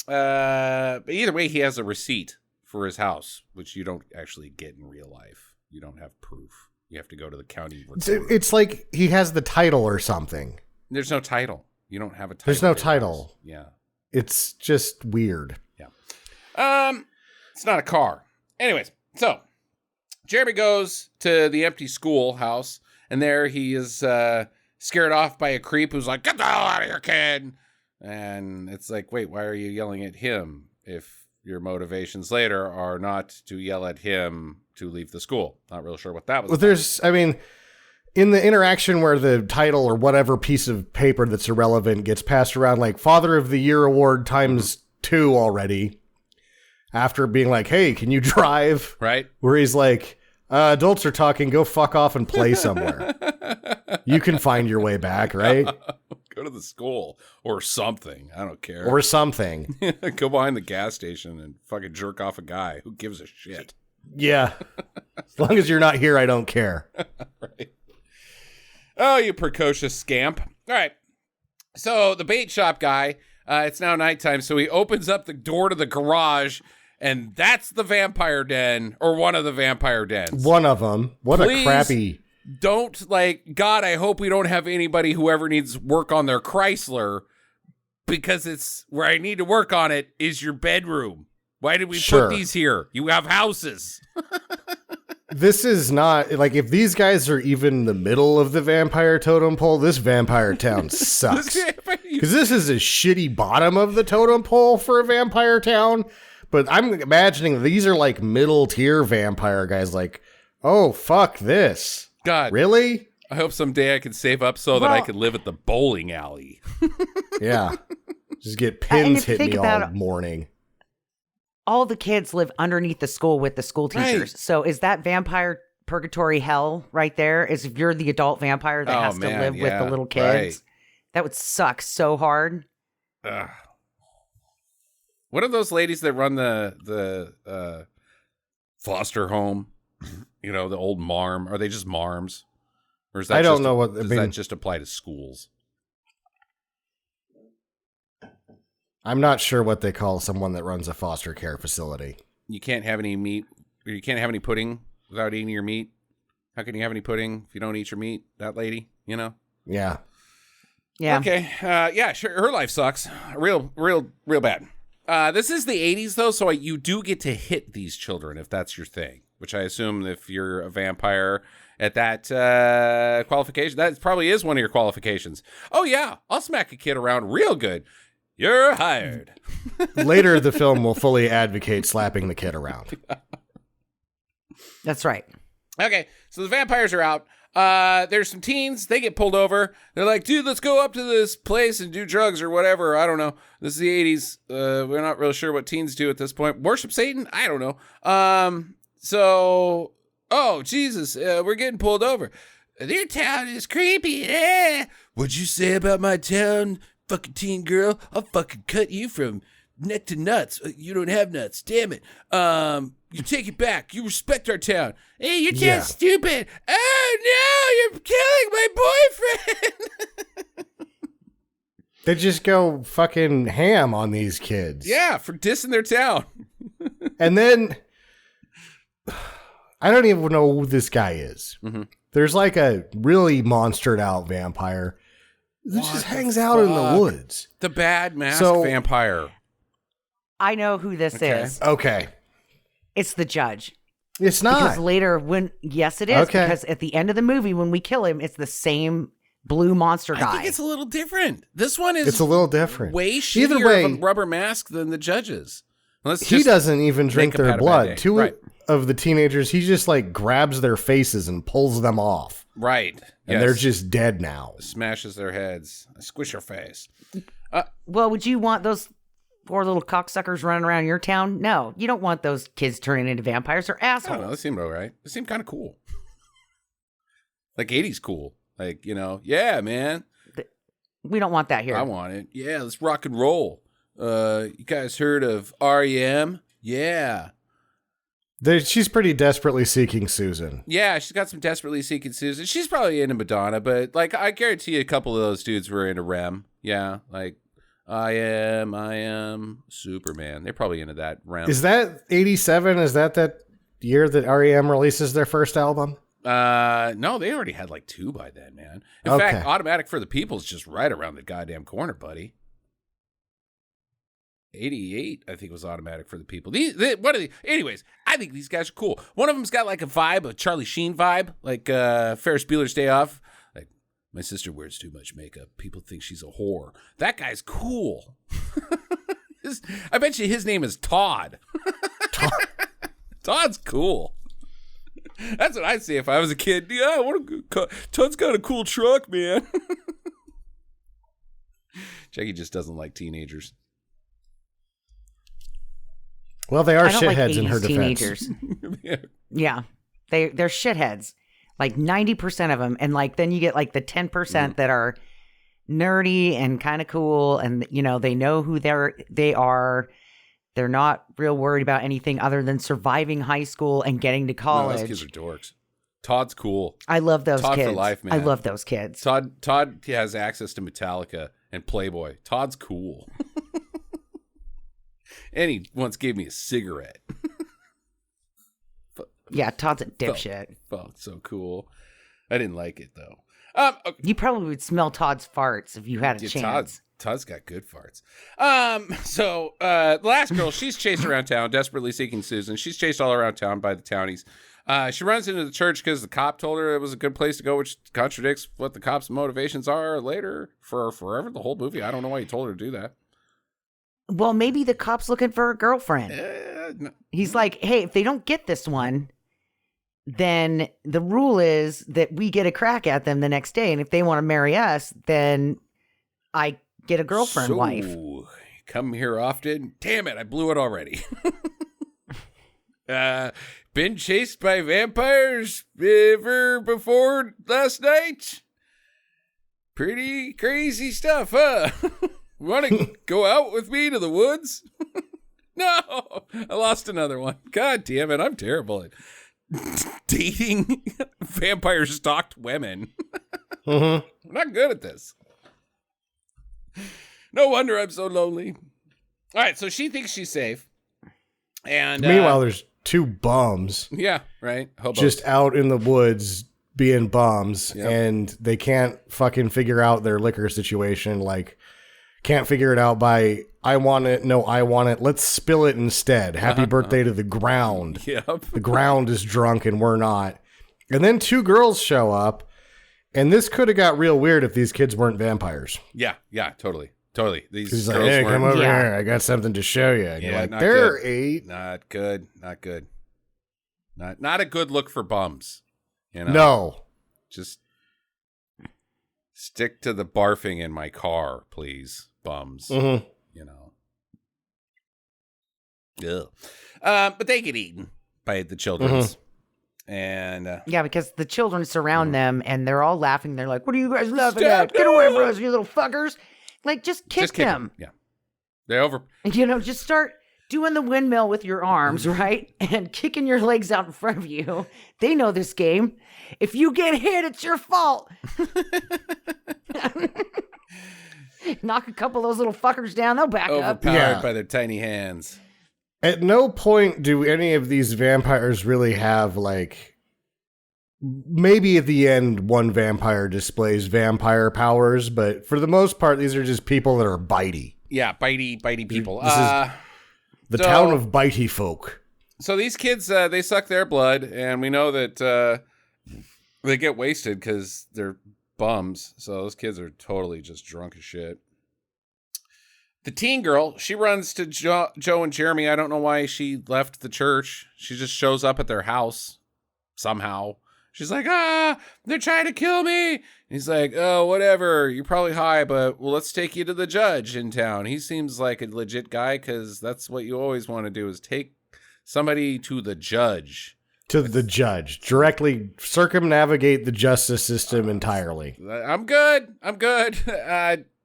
But either way, he has a receipt for his house, which you don't actually get in real life. You don't have proof. You have to go to the county. It's like he has the title or something. There's no title. You don't have a title. There's no title. Yeah. It's just weird. Yeah. It's not a car. Anyways, so Jeremy goes to the empty schoolhouse, and there he is scared off by a creep who's like, "Get the hell out of here, kid!" And it's like, wait, why are you yelling at him if your motivations later are not to yell at him to leave the school? Not real sure what that was. Well, in the interaction where the title or whatever piece of paper that's irrelevant gets passed around, like Father of the Year award times 2 already, after being like, hey, can you drive? Right. Where he's like, adults are talking, go fuck off and play somewhere. You can find your way back, right? Go to the school or something. I don't care. Or something. Go behind the gas station and fucking jerk off a guy. Who gives a shit? Yeah. As long as you're not here, I don't care. Right. Oh, you precocious scamp. All right. So the bait shop guy, it's now nighttime, so he opens up the door to the garage, and that's the vampire den, or one of the vampire dens. One of them. What a crappy... Don't, God, I hope we don't have anybody who ever needs work on their Chrysler, because it's where I need to work on it is your bedroom. Why did we put these here? You have houses. This is not, if these guys are even the middle of the vampire totem pole, this vampire town sucks. Because this is a shitty bottom of the totem pole for a vampire town. But I'm imagining these are middle tier vampire guys oh, fuck this. God. Really? I hope someday I can save up so that I can live at the bowling alley. Yeah. Just get pins hit me all morning. All the kids live underneath the school with the school teachers. Right. So is that vampire purgatory hell right there? Is if you're the adult vampire that has to live with the little kids? Right. That would suck so hard. What are those ladies that run the foster home? The old marm. Are they just marms? Or is that does that just apply to schools? I'm not sure what they call someone that runs a foster care facility. You can't have any meat, or you can't have any pudding without eating your meat. How can you have any pudding if you don't eat your meat? That lady, Yeah. Yeah. Okay. Yeah, sure. Her life sucks. Real bad. This is the 80s, though, so you do get to hit these children if that's your thing, which I assume if you're a vampire at that qualification, that probably is one of your qualifications. Oh, yeah. I'll smack a kid around real good. You're hired. Later, the film will fully advocate slapping the kid around. That's right. Okay, so the vampires are out. There's some teens. They get pulled over. They're like, dude, let's go up to this place and do drugs or whatever. I don't know. This is the 80s. We're not really sure what teens do at this point. Worship Satan? I don't know. Oh, Jesus, we're getting pulled over. Their town is creepy. What'd you say about my town? Fucking teen girl, I'll fucking cut you from neck to nuts. You don't have nuts, damn it. You take it back. You respect our town. Hey, your town's stupid. Oh no, you're killing my boyfriend. They just go fucking ham on these kids. Yeah, for dissing their town. And then I don't even know who this guy is. Mm-hmm. There's a really monstered out vampire. It just hangs out in the woods. The bad masked vampire. I know who this is. Okay. It's the judge. It's not. Because later yes, it is. Okay. Because at the end of the movie, when we kill him, it's the same blue monster guy. I think it's a little different. This one is a little different. Way shittier of a rubber mask than the judges. He doesn't even drink their blood. Two of the teenagers, he just grabs their faces and pulls them off. Right. And they're just dead now. Smashes their heads. Squish your face. Well, would you want those poor little cocksuckers running around your town? No, you don't want those kids turning into vampires. They're assholes. I don't know. They seemed all right. They seemed kind of cool. 80s cool. Yeah, man. We don't want that here. I want it. Yeah, let's rock and roll. You guys heard of REM? Yeah. She's pretty desperately seeking Susan. Yeah, she's got some desperately seeking Susan. She's probably into Madonna, but I guarantee you a couple of those dudes were into Rem. Yeah, I am Superman. They're probably into that Rem. Is that 87? Is that year that REM releases their first album? No, they already had like 2 by then, man. In fact, Automatic for the People is just right around the goddamn corner, buddy. 88, I think, was Automatic for the People. Anyways, I think these guys are cool. One of them's got like a vibe, a Charlie Sheen vibe, like Ferris Bueller's Day Off. Like, my sister wears too much makeup. People think she's a whore. That guy's cool. I bet you his name is Todd. Todd's cool. That's what I'd say if I was a kid. Yeah, Todd's got a cool truck, man. Jackie just doesn't like teenagers. Well, they are shitheads in her teenagers. defense. Yeah, they're shitheads. Like 90% of them, and like then you get like the 10% that are nerdy and kind of cool, and they know who they are. They're not real worried about anything other than surviving high school and getting to college. No, those kids are dorks. Todd's cool. I love those Todd kids. For life, man. I love those kids. Todd has access to Metallica and Playboy. Todd's cool. And he once gave me a cigarette. Yeah, Todd's a dipshit. Felt so cool. I didn't like it, though. Okay. You probably would smell Todd's farts if you had a chance. Todd's got good farts. The last girl, she's chased around town, desperately seeking Susan. She's chased all around town by the townies. She runs into the church because the cop told her it was a good place to go, which contradicts what the cop's motivations are later for forever, the whole movie. I don't know why he told her to do that. Well, maybe the cop's looking for a girlfriend. No. He's like, hey, if they don't get this one, then the rule is that we get a crack at them the next day. And if they want to marry us, then I get a girlfriend wife. Come here often? Damn it, I blew it already. Been chased by vampires ever before last night? Pretty crazy stuff, huh? Want to go out with me to the woods? No, I lost another one. God damn it, I'm terrible at dating vampire stalked women. I'm not good at this. No wonder I'm so lonely. All right, so she thinks she's safe. And meanwhile, there's 2 bums. Yeah, right. Hobos. Just out in the woods being bums, and they can't fucking figure out their liquor situation. Like, can't figure it out by, I want it, no, I want it, let's spill it instead. Happy birthday to the ground. Yep. The ground is drunk and we're not. And then 2 girls show up, and this could have got real weird if these kids weren't vampires. Yeah, totally. These He's girls like, hey, come over Yeah. here, I got something to show you. And you're like, not they're good. 8. Not good. Not a good look for bums. No. Just stick to the barfing in my car, please, bums. Mm-hmm. Ugh. But they get eaten by the children. And yeah, because the children surround them and they're all laughing. They're like, what are you guys laughing at? Get away from us, you little fuckers. Like, just kick them. Yeah. They're over. Just start doing the windmill with your arms, right? And kicking your legs out in front of you. They know this game. If you get hit, it's your fault. Knock a couple of those little fuckers down, they'll back up. Overpowered by their tiny hands. At no point do any of these vampires really have, like, maybe at the end one vampire displays vampire powers, but for the most part, these are just people that are bitey. Yeah, bitey people. This is the town of bitey folk. So these kids, they suck their blood, and we know that they get wasted because they're bums. So those kids are totally just drunk as shit. The teen girl, she runs to Joe and Jeremy. I don't know why she left the church. She just shows up at their house somehow. She's like, they're trying to kill me. And he's like, oh, whatever. You're probably high, but let's take you to the judge in town. He seems like a legit guy because that's what you always want to do is take somebody to the judge. To the judge. Directly circumnavigate the justice system entirely. I'm good.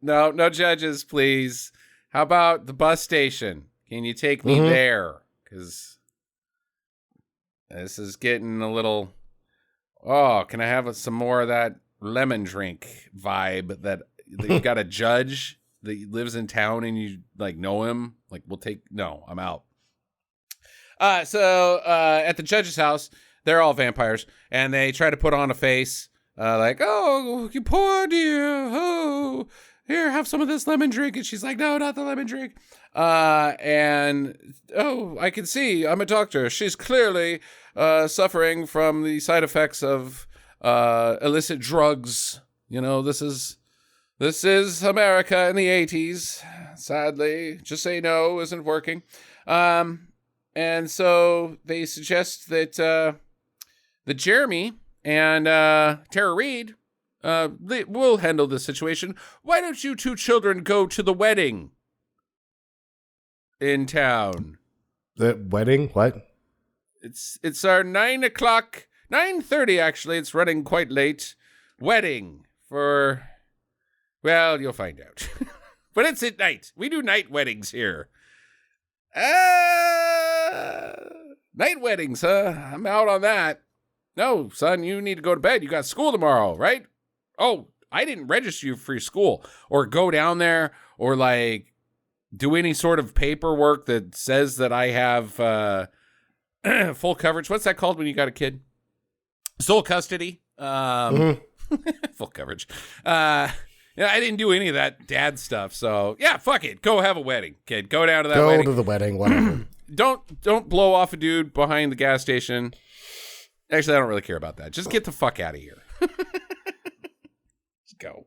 No judges, please. How about the bus station? Can you take me there? Because this is getting a little... Oh, can I have some more of that lemon drink vibe that you got a judge that lives in town and you like know him? Like, I'm out. So at the judge's house, They're all vampires, and they try to put on a face like, "Oh, you poor dear. Oh, here, have some of this lemon drink." And she's like, "No, not the lemon drink." And oh, I can see. I'm a doctor. She's clearly suffering from the side effects of illicit drugs. You know, this is America in the 80s. Sadly, just say no isn't working. And so they suggest that Jeremy and Tara Reid will handle this situation. Why don't you two children go to the wedding in town? The wedding? What? It's our 9:30 actually. It's running quite late. Wedding for, well, you'll find out. But it's at night. We do night weddings here. Night weddings, huh? I'm out on that. No, son, you need to go to bed. You got school tomorrow, right? Oh, I didn't register you for your school. Or go down there or, like, do any sort of paperwork that says that I have full coverage. What's that called when you got a kid? Sole custody. Full coverage. Yeah, I didn't do any of that dad stuff. So, yeah, fuck it. Go have a wedding, kid. Go down to that wedding. Go to the wedding, whatever. Don't blow off a dude behind the gas station. Actually, I don't really care about that. Just get the fuck out of here. Let's go.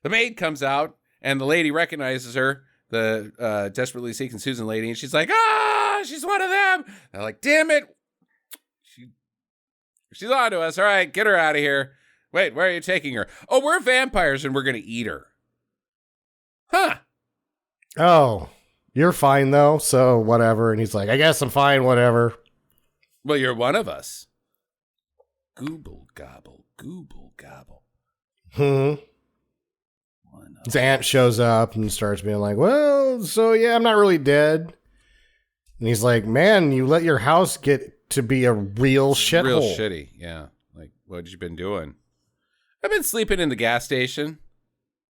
The maid comes out, and the lady recognizes her, the desperately seeking Susan lady, and she's like, she's one of them. And they're like, damn it. She's on to us. All right, get her out of here. Wait, where are you taking her? Oh, we're vampires, and we're going to eat her. Huh. Oh, you're fine, though, so whatever. And he's like, I guess I'm fine, whatever. Well, you're one of us. Gooble gobble, gooble gobble. His aunt shows up and starts being like, well, so yeah, I'm not really dead. And he's like, man, you let your house get to be a real shithole. Real shitty, yeah. Like, what you been doing? I've been sleeping in the gas station.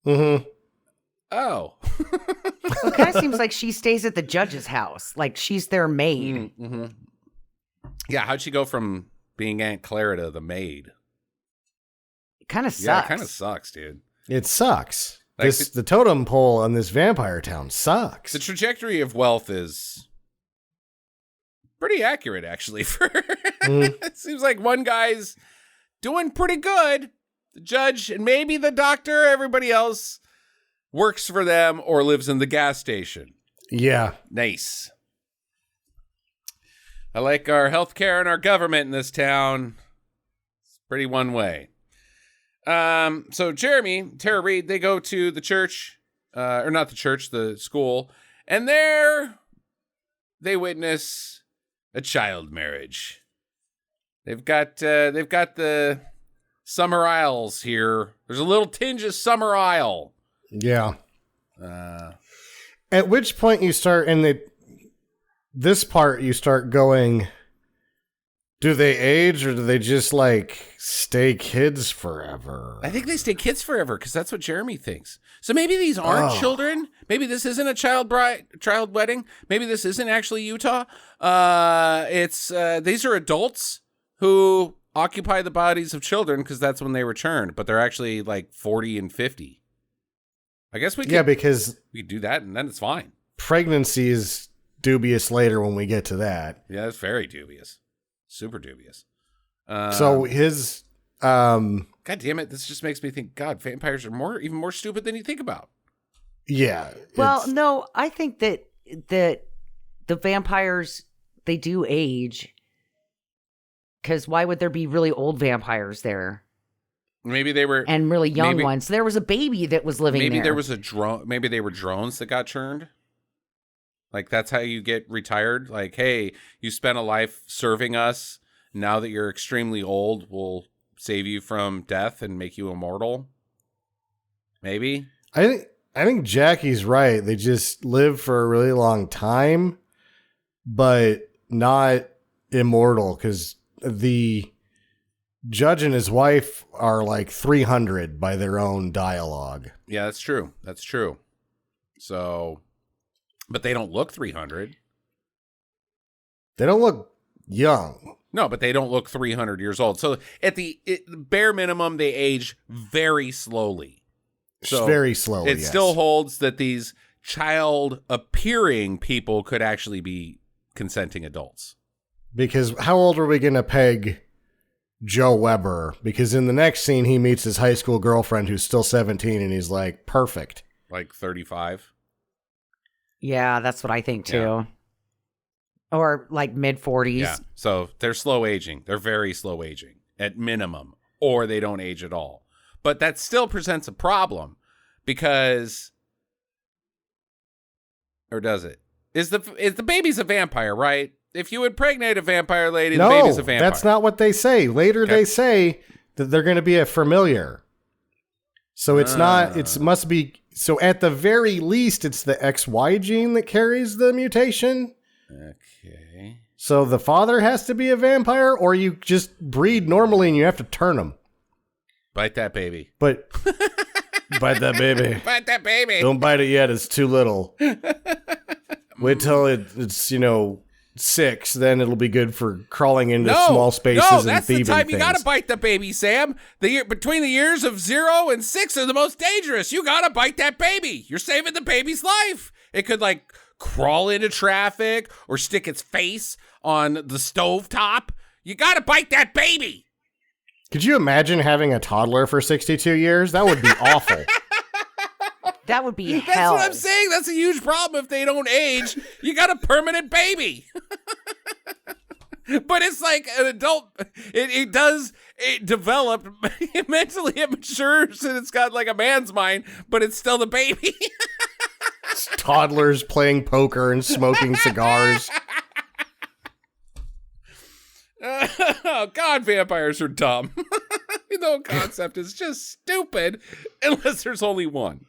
Mm-hmm. Oh. Well, it kind of seems like she stays at the judge's house. Like she's their maid. Mm-hmm. Yeah, how'd she go from being Aunt Clara to the maid? It kind of sucks. Yeah, it kind of sucks, dude. It sucks. Like the totem pole on this vampire town sucks. The trajectory of wealth is pretty accurate, actually. It seems like one guy's doing pretty good. The judge and maybe the doctor, everybody else works for them or lives in the gas station. Yeah. Nice. I like our healthcare and our government in this town. It's pretty one way. So Jeremy, Tara Reid, they go to the church, or not the church, the school, and there they witness a child marriage. They've got the Summer Isles here. There's a little tinge of Summer Isle. Yeah. At which point you start, this part you start going, do they age or do they just like stay kids forever? I think they stay kids forever because that's what Jeremy thinks. So maybe these aren't children. Maybe this isn't a child wedding. Maybe this isn't actually Utah. These are adults who occupy the bodies of children because that's when they returned, but they're actually like 40 and 50. I guess we could, because we could do that and then it's fine. Pregnancy is dubious later when we get to that. Yeah, it's very dubious. Super dubious. So his God damn it, this just makes me think, God, vampires are even more stupid than you think about. Yeah. Well, no, I think that the vampires, they do age. Because why would there be really old vampires there? Maybe they were, and really young ones. There was a baby that was living there. Maybe there was a drone. Maybe they were drones that got churned. Like that's how you get retired. Like, hey, you spent a life serving us. Now that you're extremely old, we'll save you from death and make you immortal. Maybe. I think Jackie's right. They just live for a really long time, but not immortal because the judge and his wife are like 300 by their own dialogue. Yeah, that's true. That's true. So, but they don't look 300. They don't look young. No, but they don't look 300 years old. So at the bare minimum, they age very slowly. So very slowly, it still holds that these child-appearing people could actually be consenting adults. Because how old are we going to peg Joe Weber? Because in the next scene, he meets his high school girlfriend who's still 17, and he's like, perfect. Like 35? Yeah, that's what I think, too. Yeah. Or like mid-40s. Yeah, so they're slow aging. They're very slow aging at minimum, or they don't age at all. But that still presents a problem because, or does it? Is the baby's a vampire, right? If you impregnate a vampire lady, the baby's a vampire. That's not what they say. Later they say that they're going to be a familiar. So it's not, it must be, so at the very least, it's the XY gene that carries the mutation. Okay. So the father has to be a vampire, or you just breed normally and you have to turn them. Bite that baby. But bite that baby. Bite that baby. Don't bite it yet. It's too little. Wait till it's 6. Then it'll be good for crawling into small spaces and thieving things. No, that's the time you gotta bite the baby, Sam. Between the years of 0 and 6 are the most dangerous. You gotta bite that baby. You're saving the baby's life. It could crawl into traffic or stick its face on the stovetop. You gotta bite that baby. Could you imagine having a toddler for 62 years? That would be awful. That would be hell. That's what I'm saying. That's a huge problem if they don't age. You got a permanent baby. But it's like an adult. It develop mentally. It matures and it's got like a man's mind, but it's still the baby. It's toddlers playing poker and smoking cigars. Oh, God, vampires are dumb. The whole concept is just stupid unless there's only one.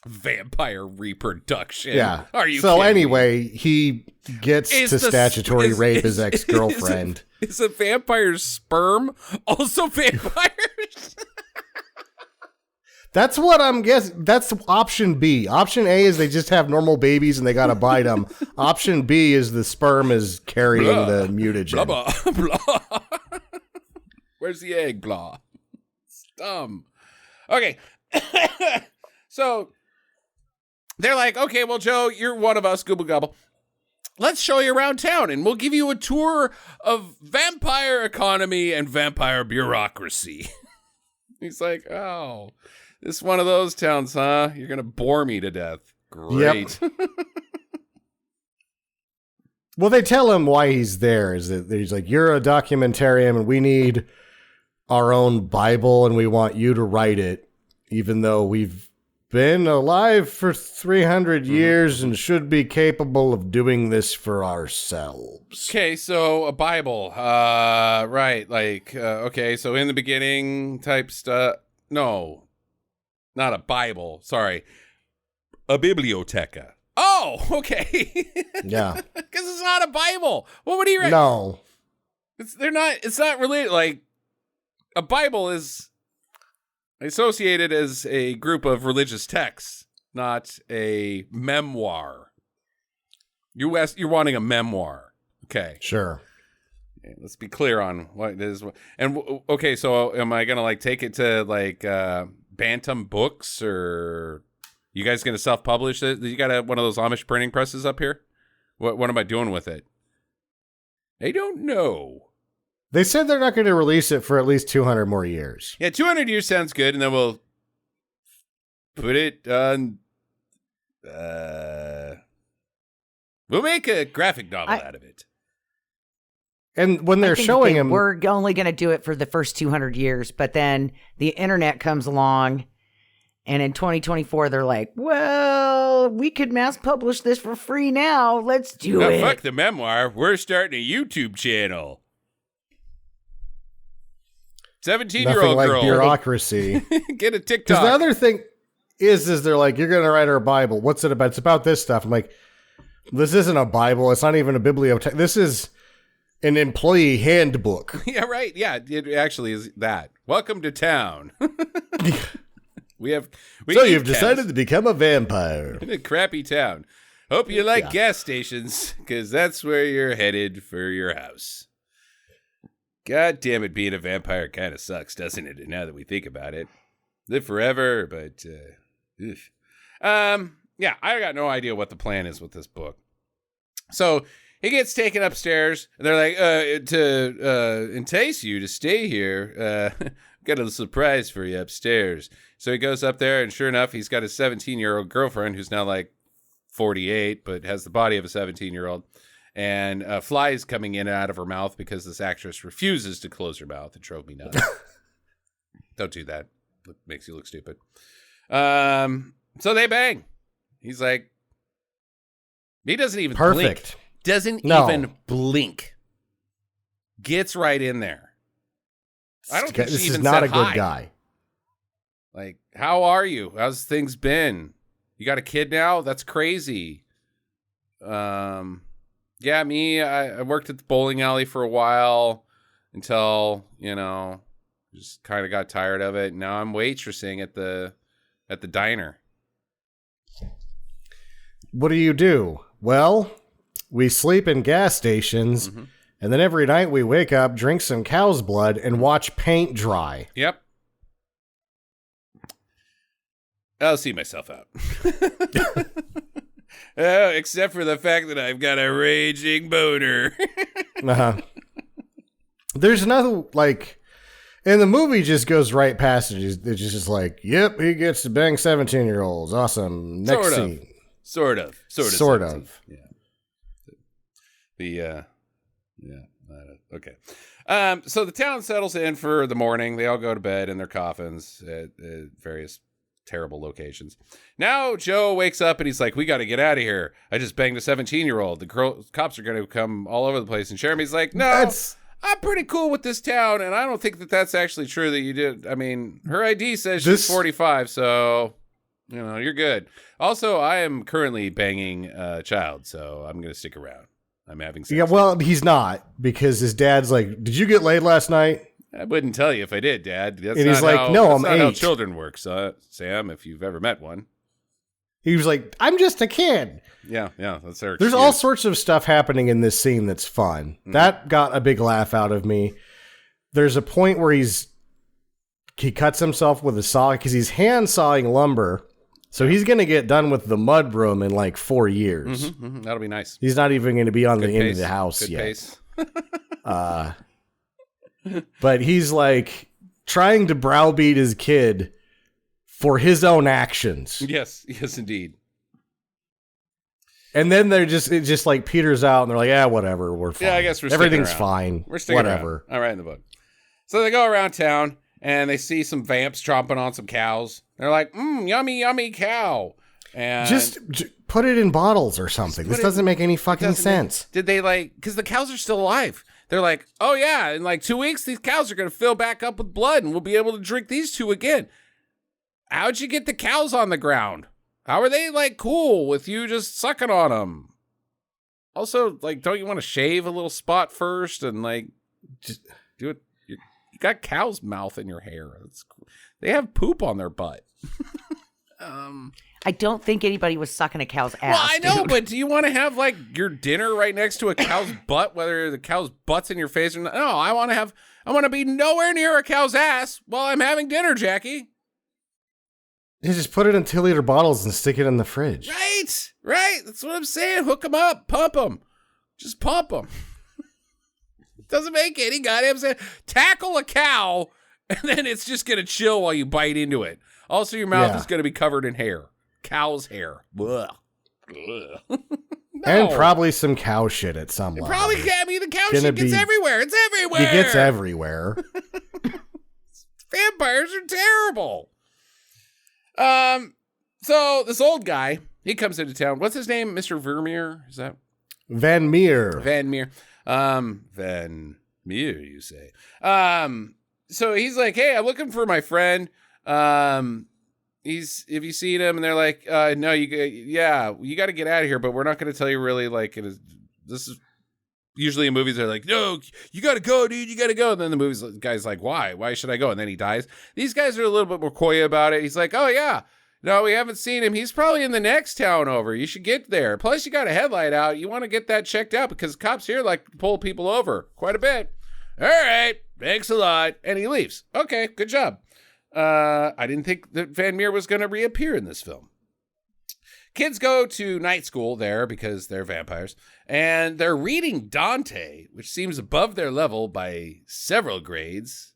Vampire reproduction. Yeah. Are you so kidding anyway, me? He gets to statutory rape his ex-girlfriend. Is a vampire's sperm also vampires? That's what I'm guessing. That's option B. Option A is they just have normal babies and they got to bite them. Option B is the sperm is carrying the mutagen. Blah, blah, blah. Where's the egg? Blah. It's dumb. Okay. So they're like, okay, well, Joe, you're one of us, Gooble Gobble. Let's show you around town and we'll give you a tour of vampire economy and vampire bureaucracy. He's like, oh, this is one of those towns, huh? You're going to bore me to death. Great. Yep. Well, they tell him why he's there. Is that he's like, you're a documentarian and we need our own Bible and we want you to write it, even though we've been alive for 300 years and should be capable of doing this for ourselves. Okay, so a Bible. Right, okay, so in the beginning type stuff. No, not a Bible. Sorry. A biblioteca. Oh, okay. Yeah. Because it's not a Bible. What would he write? No. It's not really a Bible is associated as a group of religious texts, not a memoir. You're wanting a memoir. Okay. Sure. Okay, let's be clear on what it is. And okay, so am I going to take it to Bantam Books, or you guys going to self-publish it? You got one of those Amish printing presses up here? What am I doing with it? I don't know. They said they're not going to release it for at least 200 more years. Yeah, 200 years sounds good, and then we'll put it on... we'll make a graphic novel out of it. And when they're showing him... We're only going to do it for the first 200 years, but then the internet comes along, and in 2024, they're like, well, we could mass publish this for free now. Let's do it. Fuck the memoir. We're starting a YouTube channel. 17-year-old like girl. Bureaucracy. Get a TikTok. Because the other thing is they're like, you're going to write our Bible. What's it about? It's about this stuff. I'm like, this isn't a Bible. It's not even a bibliotheque. This is an employee handbook. Yeah, right. Yeah, it actually is that. Welcome to town. You've decided to become a vampire in a crappy town. Hope you like gas stations, because that's where you're headed for your house. God damn it, being a vampire kind of sucks, doesn't it? Now that we think about it. Live forever, but... Yeah, I got no idea what the plan is with this book. So he gets taken upstairs, and they're like, to entice you to stay here, got a surprise for you upstairs. So he goes up there, and sure enough, he's got a 17-year-old girlfriend who's now like 48, but has the body of a 17-year-old. And flies coming in and out of her mouth because this actress refuses to close her mouth. It drove me nuts. Don't do that. It makes you look stupid. So they bang. He's like, he doesn't even blink. Doesn't even blink. Gets right in there. I don't think this she even is not said a good hi. guy. Like, how are you? How's things been? You got a kid now? That's crazy. Yeah, me, I worked at the bowling alley for a while until, just kind of got tired of it. Now I'm waitressing at the diner. What do? Well, we sleep in gas stations, and then every night we wake up, drink some cow's blood, and watch paint dry. Yep. I'll see myself out. Except for the fact that I've got a raging boner. There's another, and the movie just goes right past it. It's just like, yep, he gets to bang 17-year-olds. Awesome. Next scene. Sort of. Yeah. Okay. So the town settles in for the morning. They all go to bed in their coffins at various terrible locations. Now Joe wakes up and he's like, we got to get out of here. I just banged a 17-year-old. The cops are going to come all over the place. And Jeremy's like, no, I'm pretty cool with this town. And I don't think that that's actually true that you did. I mean, her ID says she's 45. So, you're good. Also, I am currently banging a child. So I'm going to stick around. I'm having sex. Yeah, well, he's not, because his dad's like, did you get laid last night? I wouldn't tell you if I did, Dad. That's and he's like, no, I'm 8. That's not how children work, Sam, if you've ever met one. He was like, I'm just a kid. Yeah, that's their excuse. There's all sorts of stuff happening in this scene that's fun. That got a big laugh out of me. There's a point where he cuts himself with a saw because he's hand sawing lumber. So he's going to get done with the mud room in 4 years. That'll be nice. He's not even going to be on the end of the house Good yet. Pace. But he's trying to browbeat his kid for his own actions. Yes, indeed. And then it just peters out, and they're like, whatever, we're fine. Yeah, I guess everything's fine. We're sticking whatever. Around. All right, in the book. So they go around town, and they see some vamps chomping on some cows. They're like, yummy, yummy cow. And just put it in bottles or something. This doesn't make any fucking sense. Did they because the cows are still alive. They're like, oh yeah, in 2 weeks, these cows are going to fill back up with blood and we'll be able to drink these two again. How'd you get the cows on the ground? How are they cool with you just sucking on them? Also, don't you want to shave a little spot first and just do it? You got cow's mouth in your hair. They have poop on their butt. I don't think anybody was sucking a cow's ass. Well, I know, but do you want to have your dinner right next to a cow's butt, whether the cow's butt's in your face or not? No, I want to be nowhere near a cow's ass while I'm having dinner, Jackie. You just put it in 2-liter bottles and stick it in the fridge. Right. That's what I'm saying. Hook them up, pump them. Just pump them. Doesn't make any goddamn sense. Tackle a cow, and then it's just going to chill while you bite into it. Also, your mouth is going to be covered in hair. Cow's hair. No. And probably some cow shit at some level. Probably, the cow shit gets everywhere. It's everywhere. It gets everywhere. Vampires are terrible. So this old guy, he comes into town. What's his name? Mr. Vermeer? Is that? Van Meer. Van Meer, you say. So he's like, hey, I'm looking for my friend. Have you seen him? And they're like, no, you got to get out of here, but we're not going to tell you really this is usually in movies. They're like, no, you got to go, dude. You got to go. And then the guy's like, why should I go? And then he dies. These guys are a little bit more coy about it. He's like, oh yeah, No, we haven't seen him. He's probably in the next town over. You should get there. Plus, you got a headlight out. You want to get that checked out because cops here like to pull people over quite a bit. All right, thanks a lot. And he leaves. Okay, good job. I didn't think that Van Meer was going to reappear in this film. Kids go to night school there because they're vampires, and they're reading Dante, which seems above their level by several grades.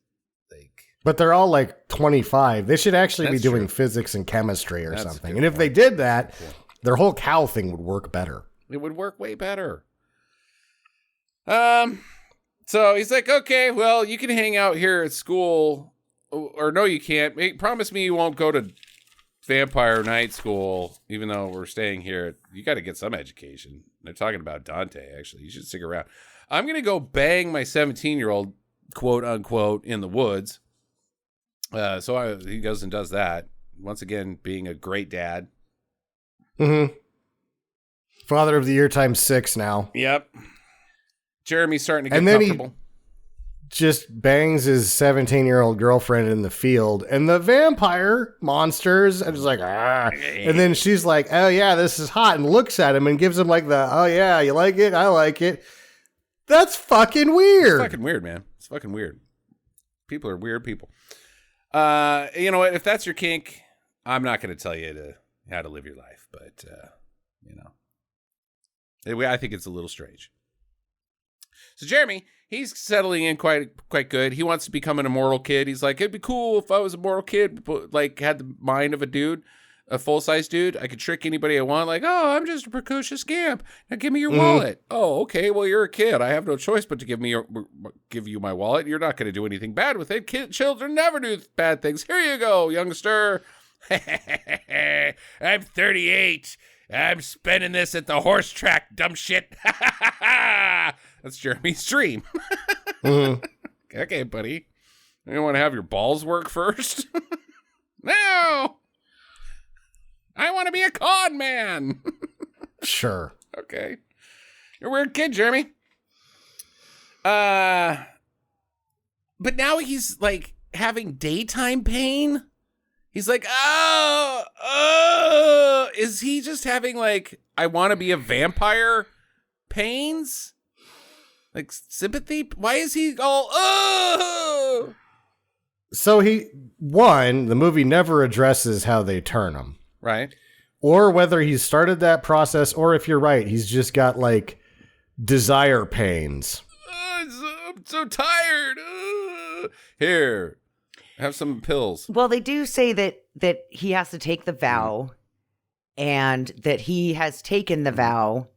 But they're all like 25. They should actually be doing physics and chemistry or something. And if they did that, their whole cow thing would work better. It would work way better. So he's like, okay, well, you can hang out here at school. Or no, you can't. Promise me you won't go to vampire night school, even though we're staying here. You got to get some education. They're talking about Dante, actually. You should stick around. I'm going to go bang my 17-year-old, quote unquote, in the woods. So he goes and does that. Once again, being a great dad. Mm-hmm. Father of the year times 6 now. Yep. Jeremy's starting to get and then comfortable. He just bangs his 17-year-old girlfriend in the field, and the vampire monsters are just like, ah. And then she's like, oh yeah, this is hot, and looks at him and gives him like the, oh yeah, you like it? I like it. That's fucking weird. It's fucking weird, man. It's fucking weird. People are weird people. You know what? If that's your kink, I'm not going to tell you how to live your life, but I think it's a little strange. So Jeremy, he's settling in quite good. He wants to become an immortal kid. He's like, it'd be cool if I was a mortal kid, but like had the mind of a dude, a full-size dude. I could trick anybody I want. Like, oh, I'm just a precocious scamp. Now give me your wallet. Oh, okay. Well, you're a kid. I have no choice but to give you my wallet. You're not going to do anything bad with it. Children never do bad things. Here you go, youngster. I'm 38. I'm spending this at the horse track, dumb shit. That's Jeremy's dream. Okay, buddy. You want to have your balls work first? No. I want to be a con man. Sure. Okay. You're a weird kid, Jeremy. But now he's like having daytime pain. He's like, is he just having like, I want to be a vampire pains? Like sympathy? Why is he all, So the movie never addresses how they turn him. Right. Or whether he's started that process, or if you're right, he's just got like desire pains. I'm so tired. Here, have some pills. Well, they do say that he has to take the vow, and that he has taken the vow,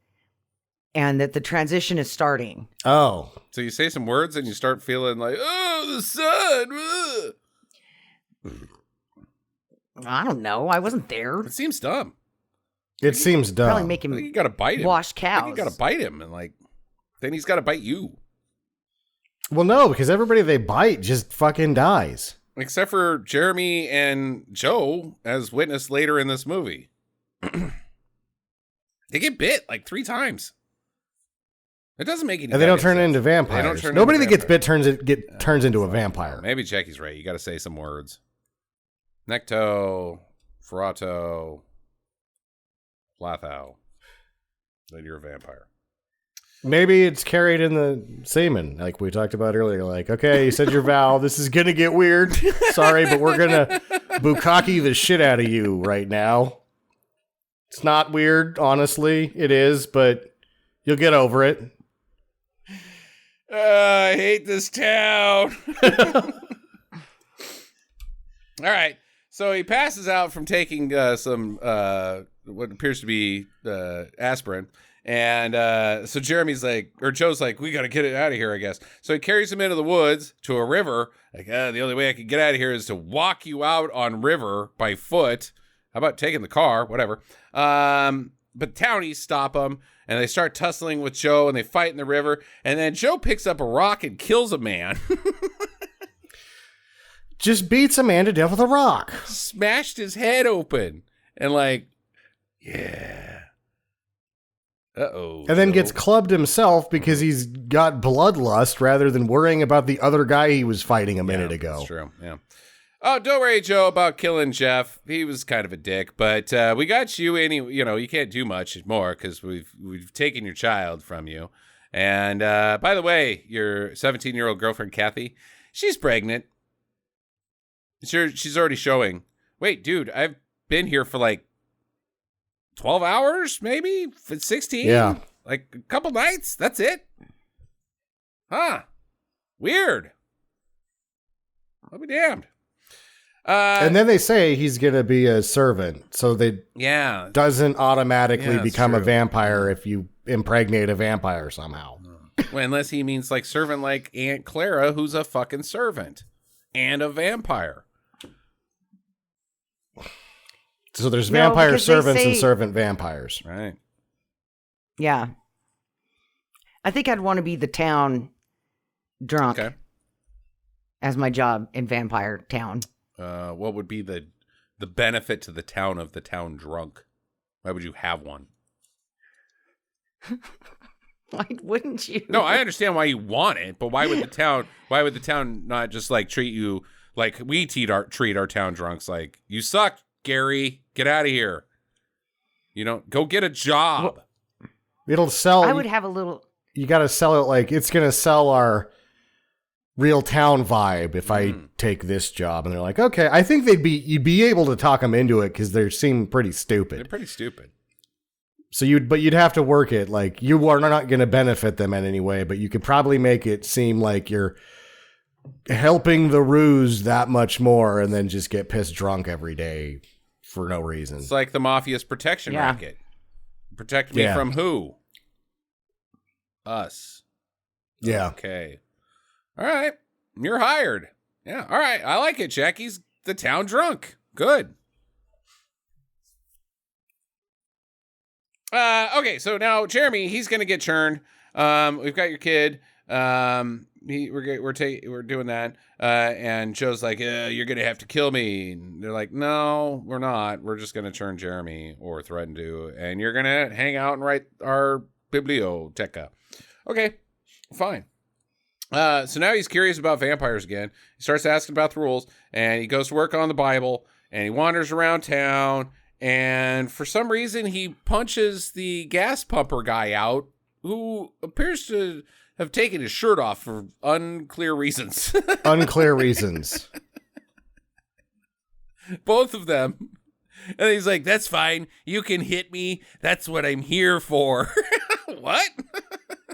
and that the transition is starting. Oh. So you say some words and you start feeling like, oh, the sun. I don't know. I wasn't there. It seems dumb. It seems dumb. Probably make him you gotta bite him. Wash cows. You gotta bite him, and like, then he's gotta bite you. Well, no, because everybody they bite just fucking dies. Except for Jeremy and Joe, as witnessed later in this movie. They get bit like 3 times. It doesn't make any. And they don't turn into vampires. Nobody that gets bit turns into a vampire. Maybe Jackie's right. You got to say some words. Necto, Ferrato, Latho. Then you're a vampire. Maybe it's carried in the semen, like we talked about earlier. Like, okay, you said your vow. This is gonna get weird. Sorry, but we're gonna bukkake the shit out of you right now. It's not weird, honestly. It is, but you'll get over it. I hate this town. All right. So he passes out from taking some what appears to be aspirin. And so Jeremy's like, or Joe's like, we got to get it out of here, I guess. So he carries him into the woods to a river. Like, the only way I can get out of here is to walk you out on river by foot. How about taking the car? Whatever. But townies stop them, and they start tussling with Joe, and they fight in the river. And then Joe picks up a rock and kills a man. Just beats a man to death with a rock. Smashed his head open. And like, yeah. Uh-oh. And then gets clubbed himself because he's got bloodlust rather than worrying about the other guy he was fighting a minute ago. That's true, yeah. Oh, don't worry, Joe, about killing Jeff. He was kind of a dick, but we got you anyway. You know, you can't do much more because we've taken your child from you. And by the way, your 17-year-old girlfriend, Kathy, she's pregnant. Sure, she's already showing. Wait, dude, I've been here for like 12 hours, maybe 16. Yeah, like a couple nights. That's it. Huh? Weird. I'll be damned. And then they say he's going to be a servant, so they doesn't automatically become a vampire if you impregnate a vampire somehow. Well, unless he means like servant like Aunt Clara, who's a fucking servant and a vampire. So there's vampire servants and servant vampires. Right. Yeah. I think I'd want to be the town drunk as my job in Vampire Town. What would be the benefit to the town of the town drunk? Why would you have one? Why wouldn't you? No, I understand why you want it, but why would the town not just like treat you like we treat our town drunks? Like, you suck, Gary. Get out of here. You know, go get a job. Well, it'll sell. I would have a little. You got to sell it like it's going to sell our real town vibe if I take this job. And they're like, okay, I think you'd be able to talk them into it because they seem pretty stupid. They're pretty stupid. So you'd have to work it like you are not going to benefit them in any way, but you could probably make it seem like you're helping the ruse that much more and then just get pissed drunk every day for no reason. It's like the mafia's protection racket. Protect me from who? Us. Yeah. Okay. All right. You're hired. Yeah. All right. I like it, Jackie's the town drunk. Good. Okay, so now Jeremy, he's gonna get churned. We've got your kid. We're doing that. And Joe's like, you're gonna have to kill me. And they're like, no, we're not. We're just gonna churn Jeremy or threaten to, and you're gonna hang out and write our biblioteca. Okay, fine. So now he's curious about vampires again. He starts asking about the rules, and he goes to work on the Bible, and he wanders around town. And for some reason, he punches the gas pumper guy out, who appears to have taken his shirt off for unclear reasons. Unclear reasons. Both of them. And he's like, that's fine. You can hit me. That's what I'm here for. What?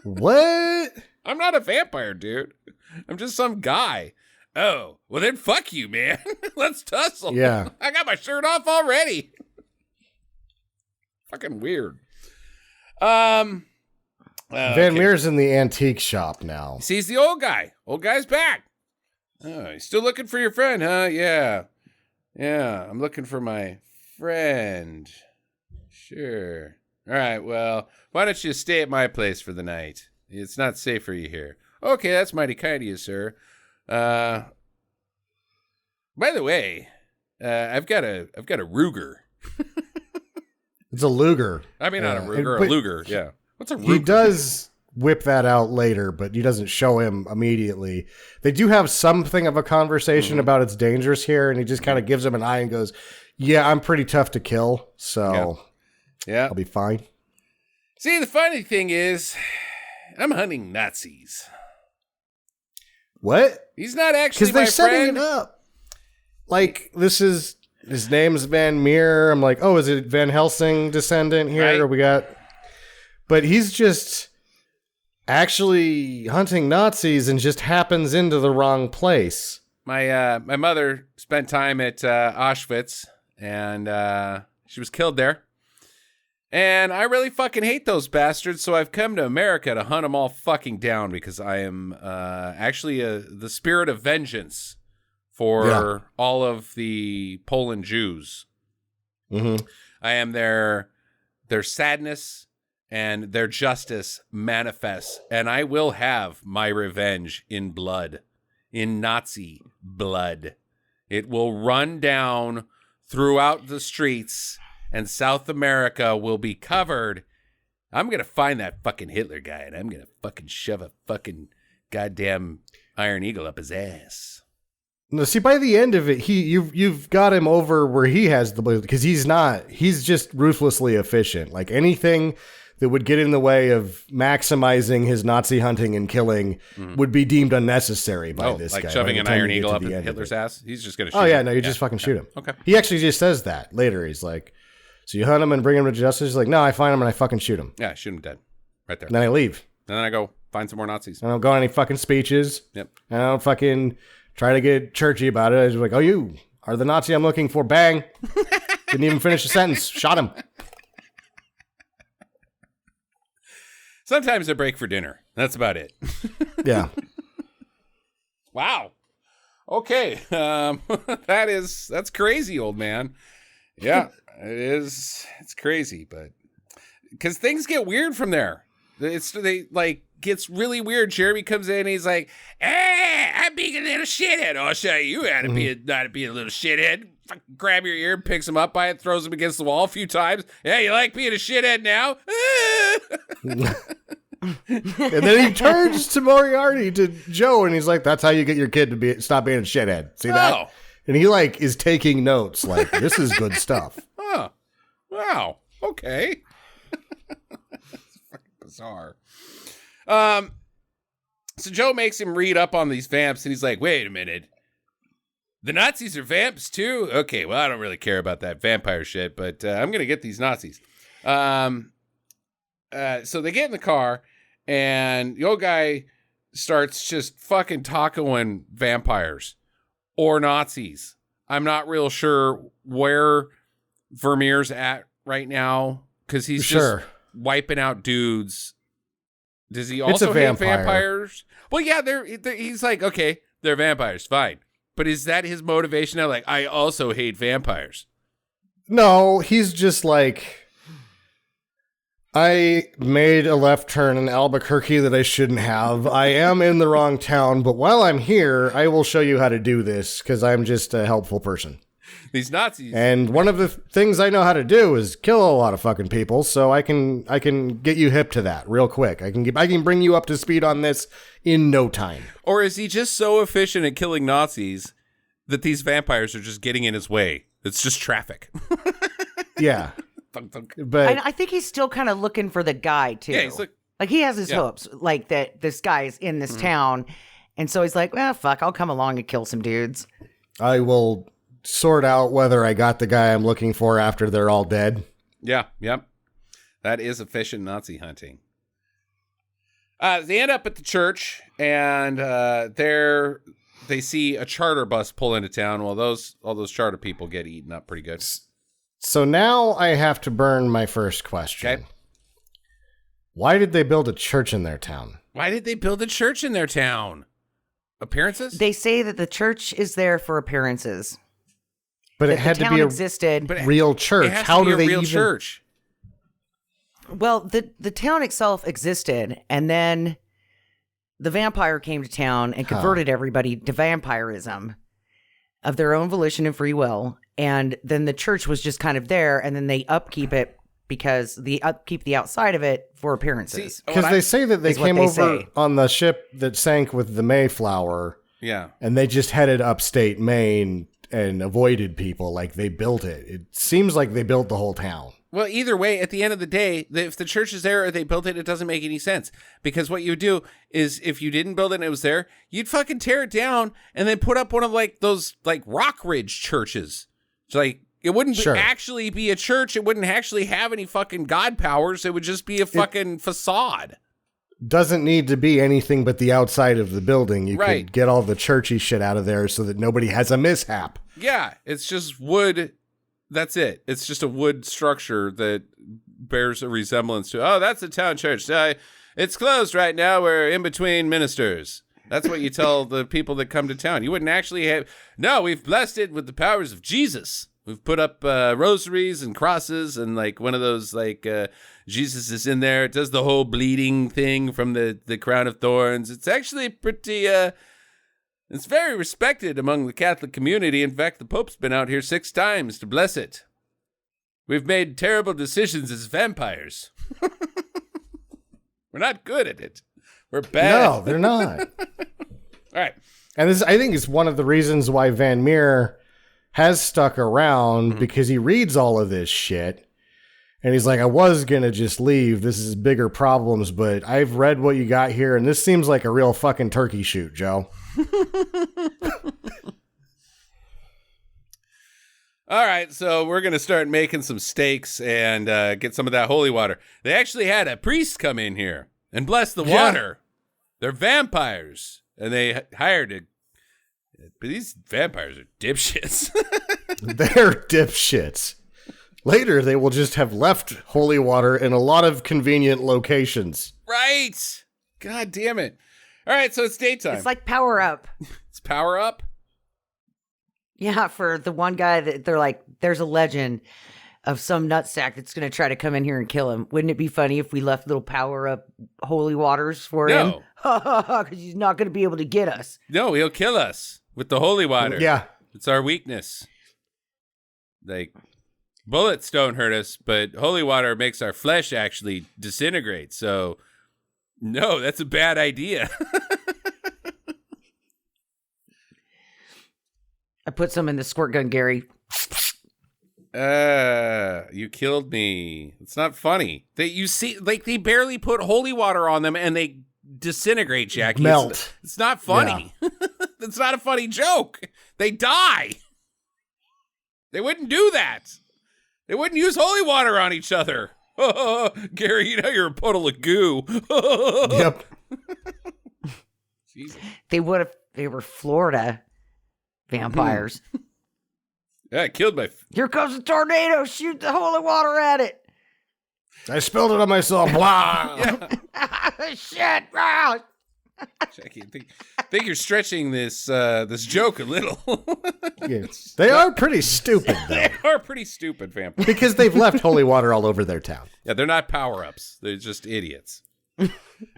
What? I'm not a vampire, dude. I'm just some guy. Oh, well then fuck you, man. Let's tussle. Yeah. I got my shirt off already. Fucking weird. Van Meer's in the antique shop now. Sees the old guy. Old guy's back. Oh, you still looking for your friend, huh? Yeah. Yeah, I'm looking for my friend. Sure. All right, well, why don't you stay at my place for the night? It's not safe for you here. Okay, that's mighty kind of you, sir. By the way, I've got a Ruger. It's a Luger. I mean, not a Ruger, a Luger. Yeah. What's a Ruger? He does whip that out later, but he doesn't show him immediately. They do have something of a conversation about it's dangerous here, and he just kind of gives him an eye and goes, yeah, I'm pretty tough to kill, so yeah. I'll be fine. See, the funny thing is, I'm hunting Nazis. What? He's not actually my friend. Because they're setting it up. Like, his name's Van Meer. I'm like, oh, is it Van Helsing descendant here? Right. Or we got... But he's just actually hunting Nazis and just happens into the wrong place. My mother spent time at Auschwitz, and she was killed there. And I really fucking hate those bastards, so I've come to America to hunt them all fucking down because I am actually the spirit of vengeance for all of the Poland Jews. Mm-hmm. I am their sadness and their justice manifests, and I will have my revenge in blood, in Nazi blood. It will run down throughout the streets, and South America will be covered. I'm going to find that fucking Hitler guy, and I'm going to fucking shove a fucking goddamn Iron Eagle up his ass. No, see, by the end of it, you've got him over where he has the, because he's just ruthlessly efficient. Like anything that would get in the way of maximizing his Nazi hunting and killing would be deemed unnecessary by this guy. Like shoving an iron eagle up in Hitler's ass? He's just going to shoot him. Oh, yeah, no, you just fucking shoot him. Okay. He actually just says that later. He's like, so you hunt him and bring him to justice? He's like, no, I find him and I fucking shoot him. Yeah, shoot him dead. Right there. And then I leave. And then I go find some more Nazis. I don't go on any fucking speeches. Yep. I don't fucking try to get churchy about it. I was like, oh, you are the Nazi I'm looking for. Bang. Didn't even finish the sentence. Shot him. Sometimes I break for dinner. That's about it. Yeah. Wow. Okay. That's crazy, old man. Yeah, it is. It's crazy, but because things get weird from there. Gets really weird. Jeremy comes in and he's like, hey, I'm being a little shithead. I'll show you how to be a little shithead. Fucking grab your ear, picks him up by it, throws him against the wall a few times. Yeah, you like being a shithead now? And then he turns to Moriarty, to Joe, and he's like, that's how you get your kid to stop being a shithead. See that? Oh. And he is taking notes. Like, this is good stuff. Oh, wow. Okay. It's fucking bizarre. So Joe makes him read up on these vamps, and he's like, wait a minute. The Nazis are vamps too? Okay, well, I don't really care about that vampire shit, but I'm going to get these Nazis. So they get in the car, and the old guy starts just fucking tacoing vampires or Nazis. I'm not real sure where Vermeer's at right now, because he's just wiping out dudes. Does he also hate vampires? Well, yeah, he's like, okay, they're vampires, fine. But is that his motivation now? Like, I also hate vampires. No, he's just like, I made a left turn in Albuquerque that I shouldn't have. I am in the wrong town, but while I'm here, I will show you how to do this because I'm just a helpful person. These Nazis. And one of the things I know how to do is kill a lot of fucking people, so I can get you hip to that real quick. I can bring you up to speed on this in no time. Or is he just so efficient at killing Nazis that these vampires are just getting in his way? It's just traffic. Yeah. But I think he's still kind of looking for the guy too. Yeah, he's like he has his hopes, like that this guy is in this town, and so he's like, well, fuck, I'll come along and kill some dudes. I will sort out whether I got the guy I'm looking for after they're all dead. Yeah, yep. That is efficient Nazi hunting. They end up at the church, and they see a charter bus pull into town. Well, all those charter people get eaten up pretty good. So now I have to burn my first question. Okay. Why did they build a church in their town? Why did they build a church in their town? Appearances? They say that the church is there for appearances. But it had to be a real church. How do they even? Church? Well, the town itself existed, and then the vampire came to town and converted everybody to vampirism of their own volition and free will. And then the church was just kind of there, and then they upkeep it because they upkeep the outside of it for appearances. Because they say that they came over on the ship that sank with the Mayflower. Yeah. And they just headed upstate Maine and avoided people. Like, they built it. It seems like they built the whole town. Well, either way, at the end of the day, if the church is there or they built it, it doesn't make any sense. Because what you would do is, if you didn't build it and it was there, you'd fucking tear it down and then put up one of those rock ridge churches. So it wouldn't actually be a church. It wouldn't actually have any fucking god powers. It would just be a fucking facade. Doesn't need to be anything but the outside of the building. You could get all the churchy shit out of there so that nobody has a mishap. Yeah, it's just wood. That's it. It's just a wood structure that bears a resemblance to, oh, that's a town church. It's closed right now. We're in between ministers. That's what you tell the people that come to town. You wouldn't actually have, no, we've blessed it with the powers of Jesus. We've put up rosaries and crosses and one of those Jesus is in there. It does the whole bleeding thing from the crown of thorns. It's actually pretty, it's very respected among the Catholic community. In fact, the Pope's been out here 6 times to bless it. We've made terrible decisions as vampires. We're not good at it. We're bad. No, they're not. All right. And this, I think, is one of the reasons why Van Meer has stuck around, because he reads all of this shit. And he's like, I was going to just leave. This is bigger problems, but I've read what you got here, and this seems like a real fucking turkey shoot, Joe. All right, so we're going to start making some steaks and get some of that holy water. They actually had a priest come in here and bless the water. They're vampires, and they hired a... But these vampires are dipshits. They're dipshits. Later, they will just have left holy water in a lot of convenient locations. Right. God damn it. All right, so it's daytime. It's like Power Up. It's Power Up? Yeah, for the one guy that they're like, there's a legend of some nutsack that's going to try to come in here and kill him. Wouldn't it be funny if we left little Power Up holy waters for him? Because he's not going to be able to get us. No, he'll kill us with the holy water. Yeah. It's our weakness. Like... Bullets don't hurt us, but holy water makes our flesh actually disintegrate. So, no, that's a bad idea. I put some in the squirt gun, Gary. You killed me. It's not funny. They barely put holy water on them and they disintegrate, Jackie. Melt. It's not funny. Yeah. It's not a funny joke. They die. They wouldn't do that. They wouldn't use holy water on each other. Gary, you know you're a puddle of goo. Yep. Jesus. They would if they were Florida vampires. Yeah, I killed my... Here comes a tornado. Shoot the holy water at it. I spilled it on myself. Blah. Shit. Jackie, I think you're stretching this joke a little. Yes. They are pretty stupid, though. They are pretty stupid vampires. Because they've left holy water all over their town. Yeah, they're not power-ups. They're just idiots.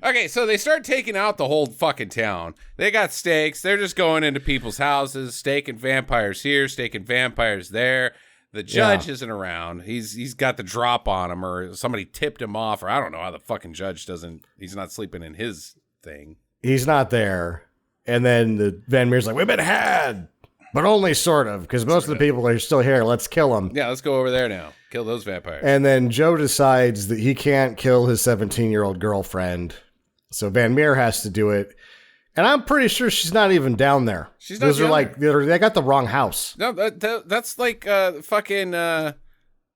Okay, so they start taking out the whole fucking town. They got stakes. They're just going into people's houses, staking vampires here, staking vampires there. The judge isn't around. He's got the drop on him, or somebody tipped him off, or I don't know how the fucking judge doesn't... He's not sleeping in his thing. He's not there. And then the Van Meer's like, we've been had, but only sort of, because most of the people are still here. Let's kill them. Yeah, let's go over there now. Kill those vampires. And then Joe decides that he can't kill his 17-year-old girlfriend. So Van Meer has to do it. And I'm pretty sure she's not even down there. She's not down there. Like, they got the wrong house. No, that's like fucking Dead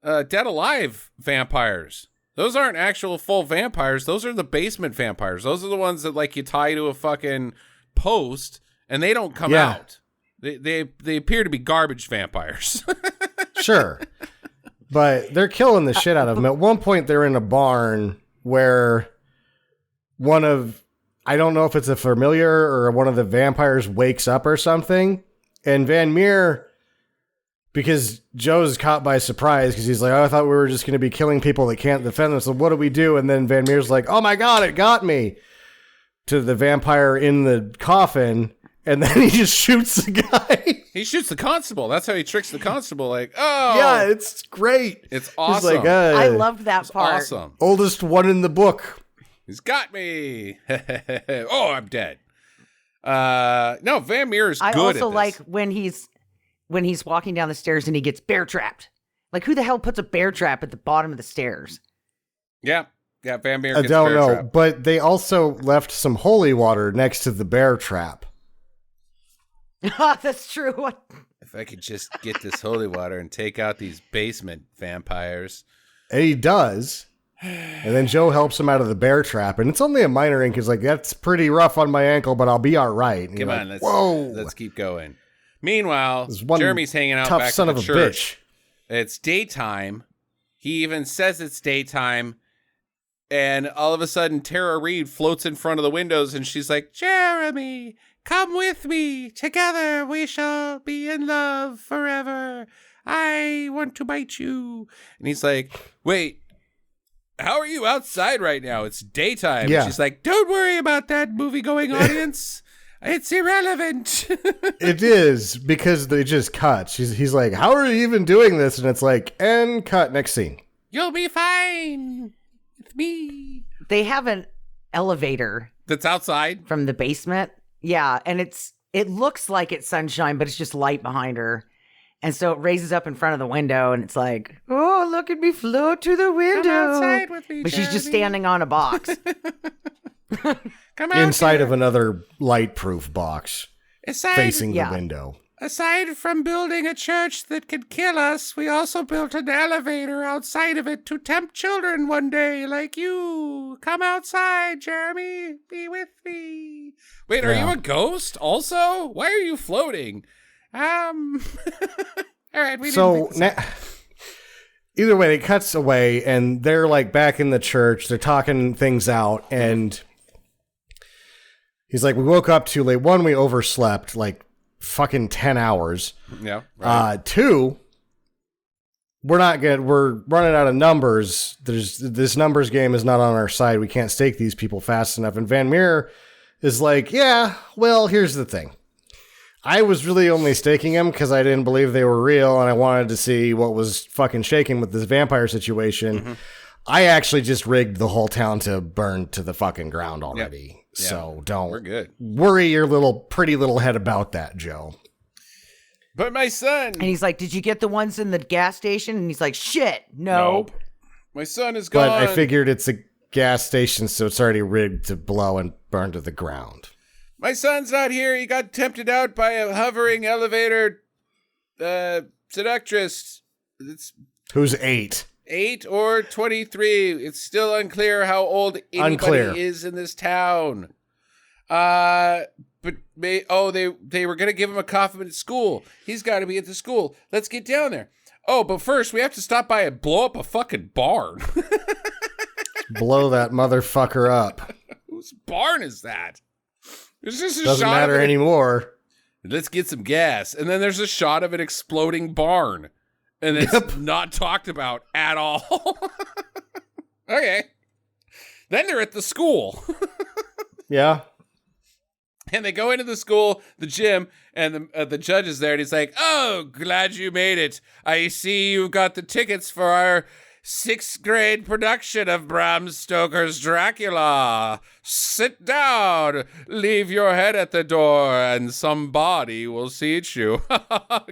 Alive vampires. Those aren't actual full vampires. Those are the basement vampires. Those are the ones that like you tie to a fucking post and they don't come out. They appear to be garbage vampires. Sure. But they're killing the shit out of them. At one point, they're in a barn where I don't know if it's a familiar or one of the vampires wakes up or something. And Van Meer, because Joe's caught by surprise because he's like, oh, I thought we were just going to be killing people that can't defend themselves. What do we do? And then Van Meer's like, oh my God, it got me, to the vampire in the coffin. And then he just shoots the guy. He shoots the constable. That's how he tricks the constable. Like, oh. Yeah, it's great. It's awesome. Like, I loved that part. Awesome. Oldest one in the book. He's got me. Oh, I'm dead. No, Van Meer is good at this. I also like when he's walking down the stairs and he gets bear trapped. Like, who the hell puts a bear trap at the bottom of the stairs? Yeah. Yeah, Van Meer gets I don't bear know, trapped. but they also left some holy water next to the bear trap. That's true. If I could just get this holy water and take out these basement vampires. And he does. And then Joe helps him out of the bear trap. And it's only a minor ink. He's like, that's pretty rough on my ankle, but I'll be all right. And come on, like, let's keep going. Meanwhile, one Jeremy's hanging out tough back son at the of a church. bitch. It's daytime. He even says it's daytime. And all of a sudden, Tara Reid floats in front of the windows and she's like, Jeremy, come with me. Together we shall be in love forever. I want to bite you. And he's like, wait, how are you outside right now? It's daytime. Yeah. And she's like, don't worry about that movie-going audience. It's irrelevant. It is, because they just cut. He's like, how are you even doing this? And it's like, and cut, next scene. You'll be fine with me. They have an elevator that's outside from the basement. Yeah, and it's it looks like it's sunshine, but it's just light behind her. And so it raises up in front of the window, and it's like, oh, look at me float to the window. Come outside with me, but Jeremy. she's just standing on a box. Come out inside here. of another light-proof box facing the window. Aside from building a church that could kill us, we also built an elevator outside of it to tempt children one day like you. Come outside, Jeremy. Be with me. Wait, are you a ghost also? Why are you floating? All right, we didn't think so. Either way, it cuts away, and they're like back in the church. They're talking things out, and he's like, we woke up too late. One, we overslept like fucking 10 hours. Yeah. Right. Two, we're not good. We're running out of numbers. This numbers game is not on our side. We can't stake these people fast enough. And Van Meer is like, yeah, well, here's the thing. I was really only staking them because I didn't believe they were real, and I wanted to see what was fucking shaking with this vampire situation. Mm-hmm. I actually just rigged the whole town to burn to the fucking ground already. Yep. So we're good. Worry your pretty little head about that, Joe. But my son. And he's like, did you get the ones in the gas station? And he's like, shit, no. Nope. My son is gone. But I figured it's a gas station, so it's already rigged to blow and burn to the ground. My son's not here. He got tempted out by a hovering elevator seductress. Who's 8? 8 or 23. It's still unclear how old anybody is in this town. But they were going to give him a coffin at school. He's got to be at the school. Let's get down there. Oh, but first we have to stop by and blow up a fucking barn. Blow that motherfucker up. Whose barn is that? There's just a Doesn't shot matter of anymore. Let's get some gas. And then there's a shot of an exploding barn. And it's not talked about at all. Okay. Then they're at the school. Yeah. And they go into the school, the gym, and the judge is there. And he's like, oh, glad you made it. I see you've got the tickets for our 6th grade production of Bram Stoker's Dracula. Sit down, leave your head at the door, and somebody will seat you.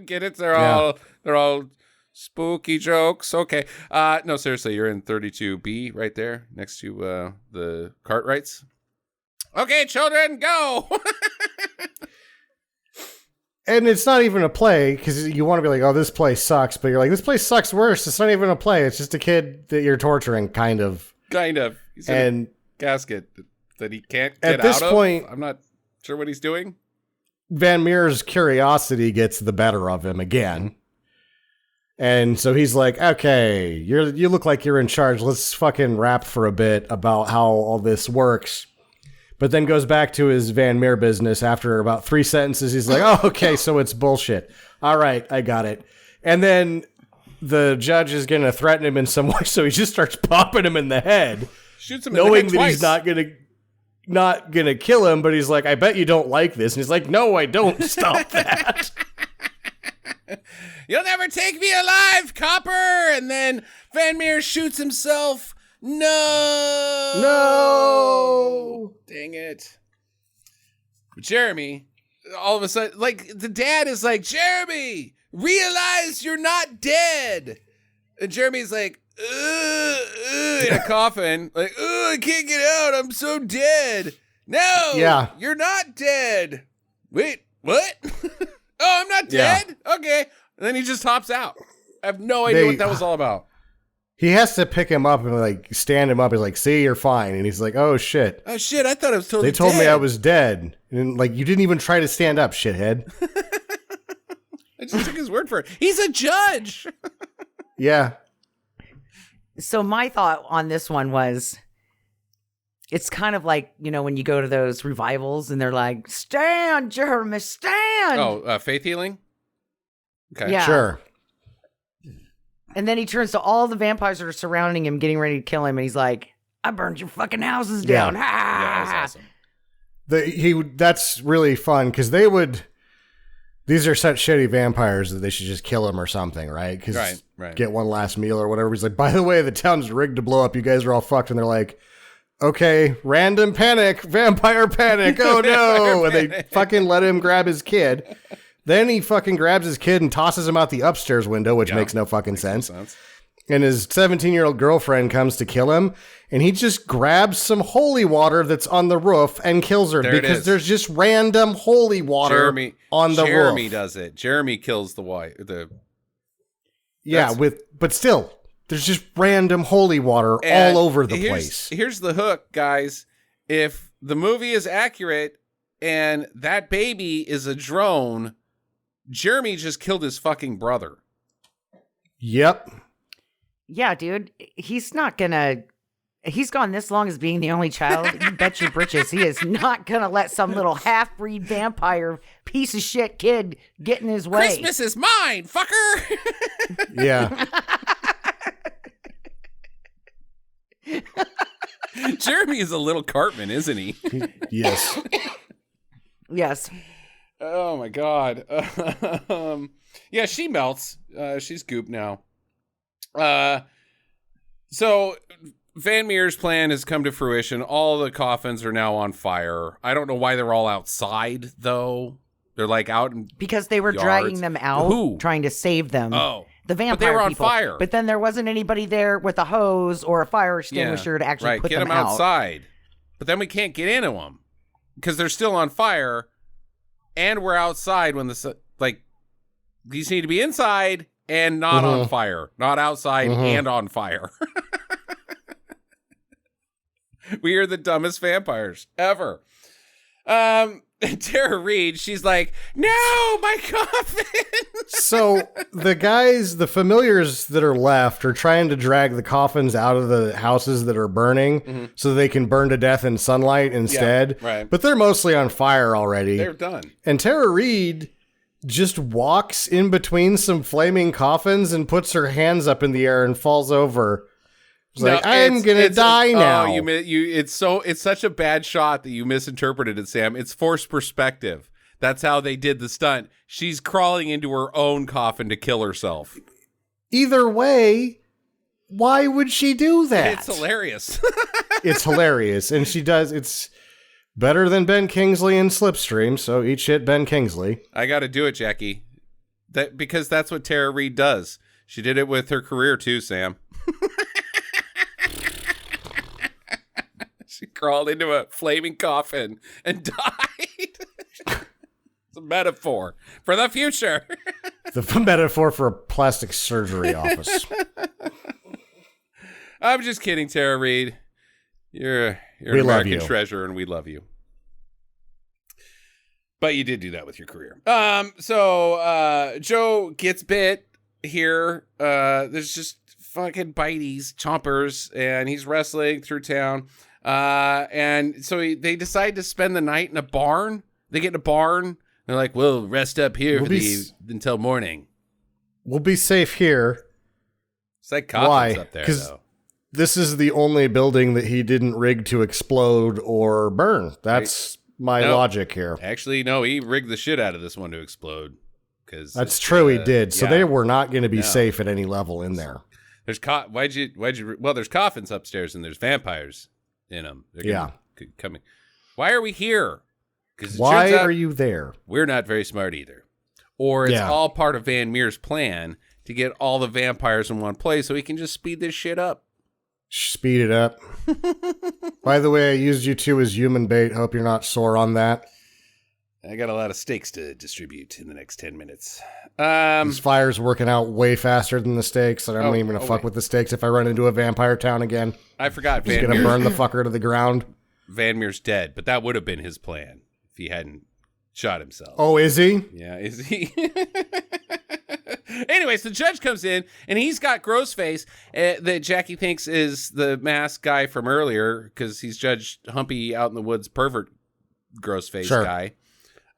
Get it? They're all spooky jokes. Okay. No, seriously, you're in 32B right there next to the Cartwrights. Okay, children, go. And it's not even a play, because you want to be like, oh, this play sucks. But you're like, this place sucks worse. It's not even a play. It's just a kid that you're torturing, kind of. Kind of. He's in a casket that he can't get out of. At this point, I'm not sure what he's doing. Van Meer's curiosity gets the better of him again. And so he's like, okay, you look like you're in charge. Let's fucking rap for a bit about how all this works. But then goes back to his Van Meer business after about 3 sentences. He's like, oh, okay, so it's bullshit. All right, I got it. And then the judge is going to threaten him in some way, so he just starts popping him in the head. Shoots him knowing in the head that he's not gonna kill him, but he's like, I bet you don't like this. And he's like, no, I don't. Stop that. You'll never take me alive, copper. And then Van Meer shoots himself. No. Dang it. Jeremy, all of a sudden, like, the dad is like, Jeremy, realize you're not dead. And Jeremy's like, in a coffin, like, I can't get out. I'm so dead. No, you're not dead. Wait, what? Oh, I'm not dead? Yeah. Okay. And then he just hops out. I have no idea what that was all about. He has to pick him up and like stand him up. He's like, see, you're fine. And he's like, oh shit. Oh shit, I thought I was totally dead. They told me I was dead. And like, you didn't even try to stand up, shithead. I just took his word for it. He's a judge. Yeah. So my thought on this one was, it's kind of like, you know, when you go to those revivals and they're like, stand, Jeremy, stand. Oh, faith healing? Okay. Yeah. Sure. And then he turns to all the vampires that are surrounding him, getting ready to kill him. And he's like, I burned your fucking houses down. Yeah, that was awesome. That's really fun because these are such shitty vampires that they should just kill him or something, right? Because right. Get one last meal or whatever. He's like, by the way, the town's rigged to blow up. You guys are all fucked. And they're like, okay, random panic, vampire panic. Oh no. And they fucking let him grab his kid. Then he fucking grabs his kid and tosses him out the upstairs window, which makes no fucking sense. And his 17-year-old girlfriend comes to kill him, and he just grabs some holy water that's on the roof and kills her because there's just random holy water on the roof. Jeremy does it. Jeremy kills the wife. But still, there's just random holy water all over the place. Here's the hook, guys. If the movie is accurate and that baby is a drone, Jeremy just killed his fucking brother. Yep. Yeah, dude. He's not gonna... He's gone this long as being the only child. You bet your britches he is not gonna let some little half-breed vampire piece of shit kid get in his way. Christmas is mine, fucker! Yeah. Jeremy is a little Cartman, isn't he? Yes. Yes. Oh my god. Yeah, she melts. She's goop now. So Van Meer's plan has come to fruition. All the coffins are now on fire. I don't know why they're all outside, though. They're like out in because they were yards. dragging them out, trying to save them. Oh, the vampire but they were on people. fire. But then there wasn't anybody there with a hose or a fire extinguisher to actually put get them out. out. Outside. But then we can't get into them because they're still on fire, and we're outside when these need to be inside and not on fire, not outside and on fire. We are the dumbest vampires ever. Tara Reid, she's like, no, my coffin. So the familiars that are left are trying to drag the coffins out of the houses that are burning so they can burn to death in sunlight instead. Yeah, right. But they're mostly on fire already. They're done. And Tara Reid just walks in between some flaming coffins and puts her hands up in the air and falls over. I'm gonna die now. It's such a bad shot that you misinterpreted it, Sam. It's forced perspective. That's how they did the stunt. She's crawling into her own coffin to kill herself. Either way, why would she do that? It's hilarious. It's hilarious, and she does. It's better than Ben Kingsley in Slipstream. So eat shit, Ben Kingsley. I got to do it, Jackie. Because that's what Tara Reid does. She did it with her career too, Sam. She crawled into a flaming coffin and died. It's a metaphor for the future. The metaphor for a plastic surgery office. I'm just kidding, Tara Reid. You're an American treasure, and we love you. But you did do that with your career. So Joe gets bit here. There's just fucking biteys, chompers, and he's wrestling through town. And so they decide to spend the night in a barn. They get in a barn. They're like, we'll rest up here until morning. We'll be safe here. It's like coffins up there, though. This is the only building that he didn't rig to explode or burn. That's my logic here. Actually, no, he rigged the shit out of this one to explode. That's true, he did. So they were not going to be safe at any level in there. There's there's coffins upstairs and there's vampires in them. They're coming. Why are we here? Why are you there? We're not very smart either. Or it's all part of Van Meer's plan to get all the vampires in one place so he can just speed this shit up. Speed it up. By the way, I used you two as human bait. Hope you're not sore on that. I got a lot of steaks to distribute in the next 10 minutes. This fire's working out way faster than the steaks. I'm not even going to fuck with the steaks if I run into a vampire town again. I forgot. He's going to burn the fucker to the ground. Van Meer's dead, but that would have been his plan if he hadn't shot himself. Oh, is he? Yeah, is he? Anyways, the judge comes in, and he's got Grossface that Jackie thinks is the masked guy from earlier because he's Judge Humpy out in the woods pervert Grossface guy.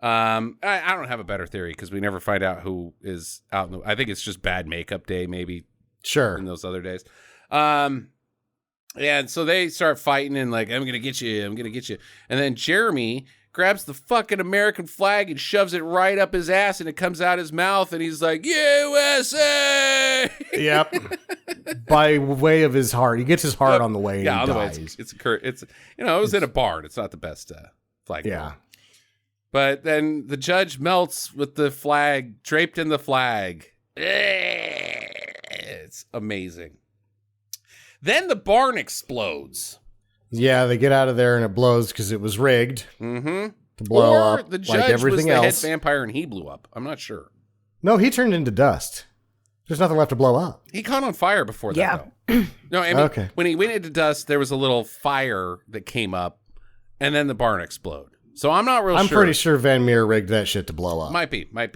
I don't have a better theory because we never find out who is out in the... I think it's just bad makeup day, maybe. Sure. In those other days. And so they start fighting and like, I'm going to get you. I'm going to get you. And then Jeremy grabs the fucking American flag and shoves it right up his ass, and it comes out his mouth, and he's like, USA! Yep. By way of his heart. He gets his heart on the way, and he dies. It's it was in a barn. It's not the best flag. Yeah. But then the judge melts with the flag draped in the flag. It's amazing. Then the barn explodes. Yeah, they get out of there and it blows because it was rigged to blow up the judge like everything was the else. head vampire and he blew up. I'm not sure. No, he turned into dust. There's nothing left to blow up. He caught on fire before that, though. No, I mean, when he went into dust, there was a little fire that came up, and then the barn exploded. So I'm not real sure. I'm pretty sure Van Meer rigged that shit to blow up. Might be. Well,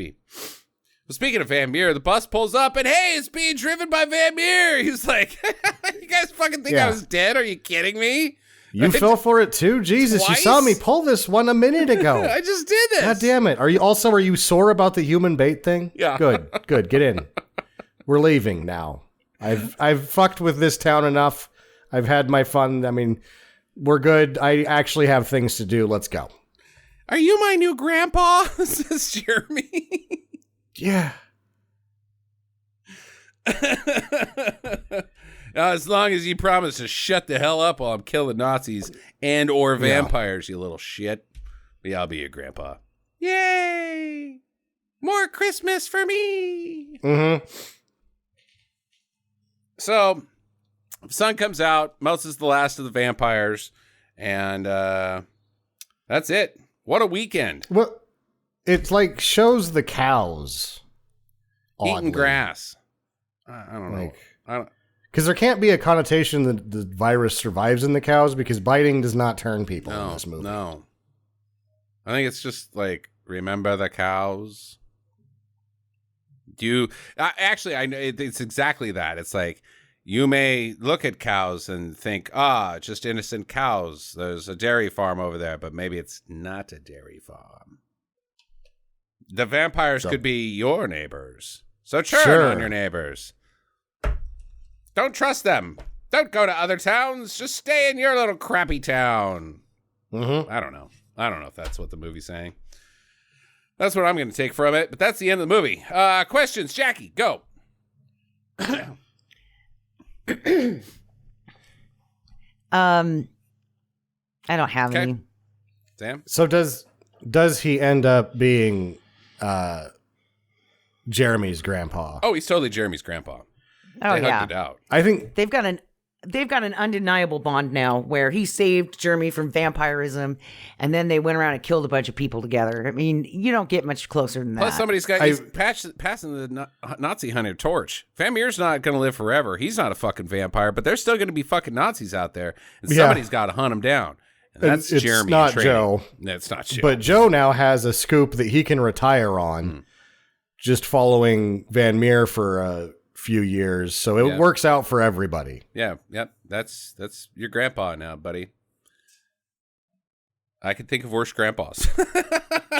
speaking of Van Meer, the bus pulls up and, hey, it's being driven by Van Meer. He's like, you guys fucking think I was dead? Are you kidding me? You fell for it too? Jesus, Twice? You saw me pull this one a minute ago. I just did this. God damn it. Are you sore about the human bait thing? Yeah. Good. Get in. We're leaving now. I've fucked with this town enough. I've had my fun. I mean, we're good. I actually have things to do. Let's go. Are you my new grandpa? Says Jeremy. Yeah. As long as you promise to shut the hell up while I'm killing Nazis and or vampires, you little shit. Yeah, I'll be your grandpa. Yay! More Christmas for me! Mm-hmm. So, the sun comes out, melts the last of the vampires, and that's it. What a weekend. Well, it's like shows the cows eating grass. I don't know. Because there can't be a connotation that the virus survives in the cows because biting does not turn people in this movie. No. I think it's just like, remember the cows? Actually, I know it's exactly that. It's like, you may look at cows and think, just innocent cows. There's a dairy farm over there, but maybe it's not a dairy farm. The vampires could be your neighbors. So turn on your neighbors. Don't trust them. Don't go to other towns. Just stay in your little crappy town. Mm-hmm. I don't know if that's what the movie's saying. That's what I'm going to take from it, but that's the end of the movie. Questions, Jackie, go. I don't have any. Sam? So does he end up being Jeremy's grandpa? Oh, he's totally Jeremy's grandpa. Oh, they hugged it out. I think they've got an undeniable bond now where he saved Jeremy from vampirism, and then they went around and killed a bunch of people together. I mean, you don't get much closer than that. Plus, somebody's passing the Nazi hunter torch. Van Meer's not going to live forever. He's not a fucking vampire, but there's still going to be fucking Nazis out there, and somebody's got to hunt them down. And that's it's Jeremy. Not Joe. No, it's not Joe. But Joe now has a scoop that he can retire on, just following Van Meer for a few years, so it works out for everybody. Yeah, yep. That's your grandpa now, buddy. I can think of worse grandpas.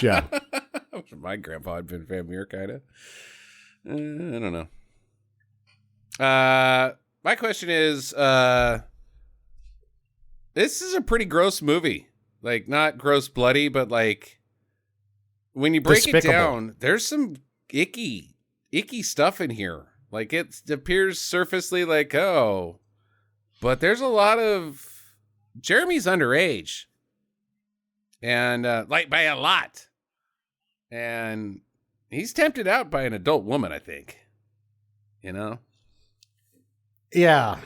Yeah. My grandpa had been Van Meer, kind of. I don't know. My question is, this is a pretty gross movie. Like, not gross bloody, but like, when you break it down, there's some icky stuff in here. Like, it appears surfacely like, but there's a lot of... Jeremy's underage. And, like, by a lot. And he's tempted out by an adult woman, I think. You know? Yeah.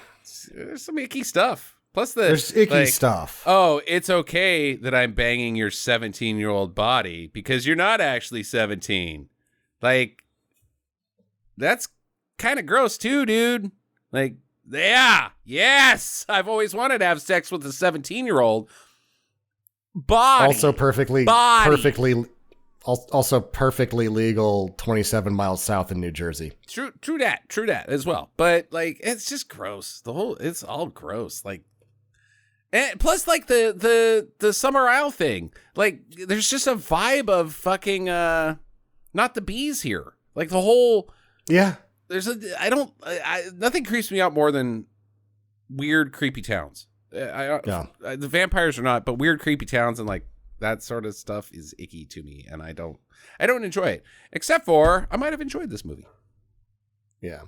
There's some icky stuff. Plus there's icky stuff. Oh, it's okay that I'm banging your 17-year-old body because you're not actually 17. Like, that's kind of gross too, dude. Like, yes, I've always wanted to have sex with a 17-year-old. Also perfectly legal 27 miles south in New Jersey. True that as well. But like, it's just gross. It's all gross. Like, and plus, like the Summer Isle thing. Like, there's just a vibe of fucking not the bees here. Like the whole nothing creeps me out more than weird, creepy towns. The vampires are not, but weird, creepy towns and like that sort of stuff is icky to me, and I don't enjoy it. Except for I might have enjoyed this movie. Yeah.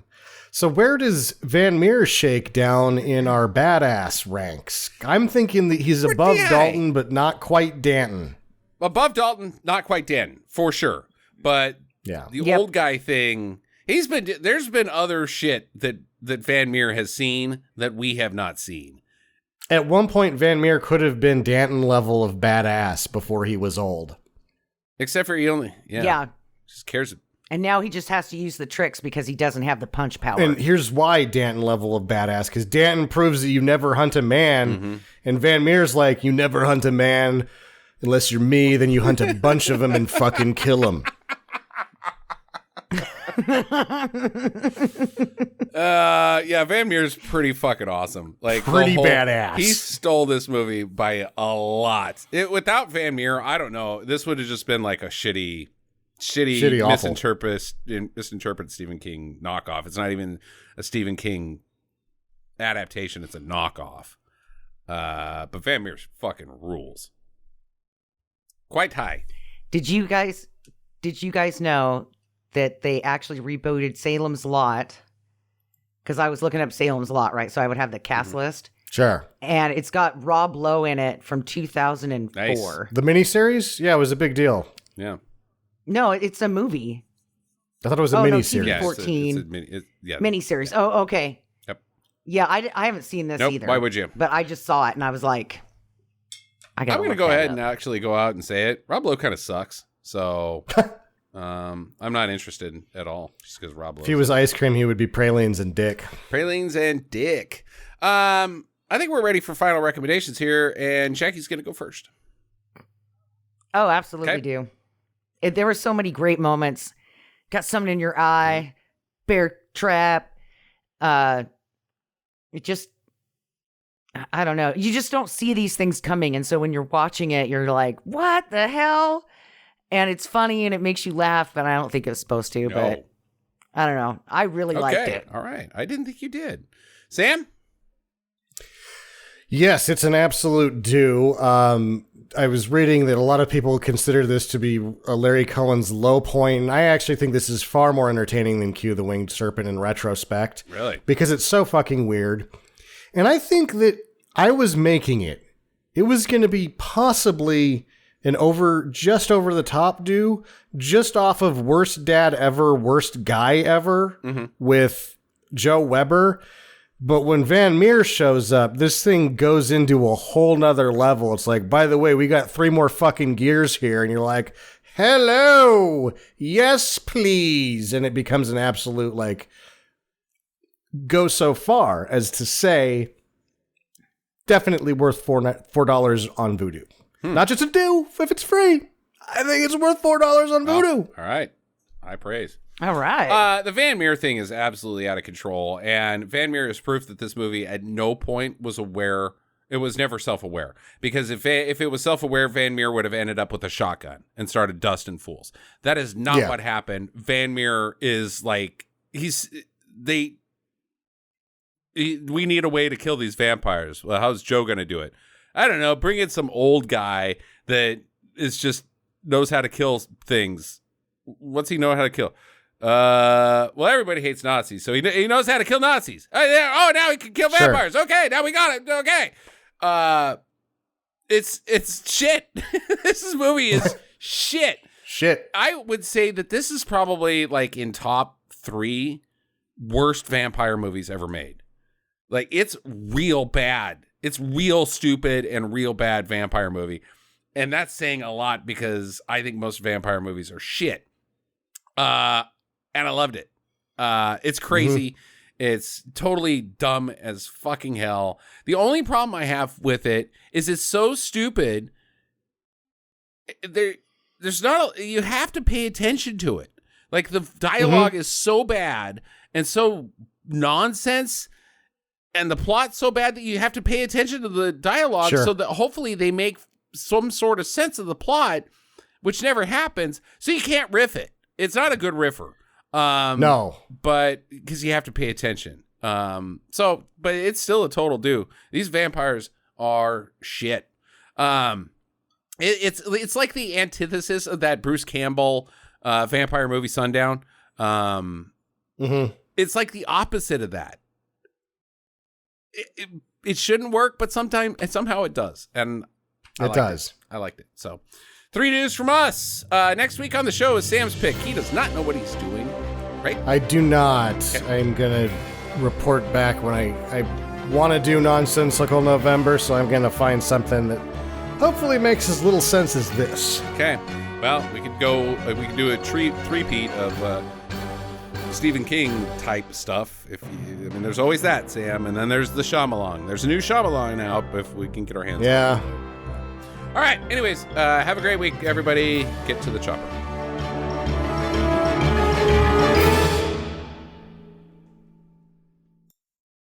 So where does Van Meer shake down in our badass ranks? I'm thinking that he's above Dalton, but not quite Danton. Above Dalton, not quite Danton, for sure. But the old guy thing, there's been other shit that Van Meer has seen that we have not seen. At one point, Van Meer could have been Danton level of badass before he was old. Except for he only, just cares. And now he just has to use the tricks because he doesn't have the punch power. And here's why Danton level of badass, because Danton proves that you never hunt a man, and Van Meer's like, you never hunt a man unless you're me, then you hunt a bunch of them and fucking kill them. Van Meer's pretty fucking awesome. Like pretty badass. He stole this movie by a lot. Without Van Meer, I don't know. This would have just been like a shitty misinterpreted Stephen King knockoff. It's not even a Stephen King adaptation. It's a knockoff. But Van Meer's fucking rules. Quite high. Did you guys know that they actually rebooted Salem's Lot? Because I was looking up Salem's Lot, right? So I would have the cast list. Sure. And it's got Rob Lowe in it from 2004. Nice. The miniseries? Yeah, it was a big deal. Yeah. No, it's a movie. I thought it was a miniseries. No, 14 miniseries. Oh, okay. Yep. Yeah, I haven't seen this either. Why would you? But I just saw it and I was like, I'm going to go ahead and actually go out and say it. Rob Lowe kind of sucks. So I'm not interested at all just because Rob Lowe. If he was ice cream, he would be pralines and dick. Pralines and dick. I think we're ready for final recommendations here, and Jackie's going to go first. Oh, absolutely do. There were so many great moments. Got something in your eye, bear trap. It just, I don't know. You just don't see these things coming. And so when you're watching it, you're like, what the hell? And it's funny and it makes you laugh, but I don't think it's supposed to. No. But I don't know. I really liked it. All right. I didn't think you did. Sam? Yes, it's an absolute do. I was reading that a lot of people consider this to be Larry Cohen's low point, and I actually think this is far more entertaining than Q the Winged Serpent in retrospect. Really? Because it's so fucking weird. And I think that I was making it. It was going to be possibly an just over the top do, just off of Worst Dad Ever, Worst Guy Ever with Joe Weber. But when Van Meer shows up, this thing goes into a whole nother level. It's like, by the way, we got 3 more fucking gears here. And you're like, hello, yes, please. And it becomes an absolute, like, go so far as to say, definitely worth $4 on Vudu. Not just a do, if it's free. I think it's worth $4 on Vudu. All right. High praise. All right. The Van Meer thing is absolutely out of control, and Van Meer is proof that this movie at no point was aware. It was never self-aware, because if it was self-aware, Van Meer would have ended up with a shotgun and started dusting fools. That is not what happened. Van Meer is like, we need a way to kill these vampires. Well, how's Joe going to do it? I don't know. Bring in some old guy that is just knows how to kill things. What's he know how to kill? Well, everybody hates Nazis, so he knows how to kill Nazis. Oh, now he can kill vampires. Sure. Okay, now we got it. Okay. It's shit. This movie is shit. Shit. I would say that this is probably like in top 3 worst vampire movies ever made. Like, it's real bad. It's real stupid and real bad vampire movie. And that's saying a lot because I think most vampire movies are shit. And I loved it. It's crazy. It's totally dumb as fucking hell. The only problem I have with it is it's so stupid. There's not, you have to pay attention to it. Like, the dialogue is so bad and so nonsense, and the plot's so bad that you have to pay attention to the dialogue so that hopefully they make some sort of sense of the plot, which never happens. So you can't riff it. It's not a good riffer. No. But because you have to pay attention. But it's still a total do. These vampires are shit. And It's like the antithesis of that Bruce Campbell vampire movie Sundown. It's like the opposite of that. It shouldn't work, but somehow it does, and it does. I liked it. So, 3 news from us. Next week on the show is Sam's pick. He does not know what he's doing, right? I do not. Okay. I'm gonna report back when I want to do Nonsensical November, so I'm gonna find something that hopefully makes as little sense as this. Okay. Well, we could do a three-peat of Stephen King type stuff. There's always that, Sam, and then there's the Shyamalan. There's a new Shyamalan out if we can get our hands on it. Yeah. All right. Anyways, have a great week, everybody. Get to the chopper.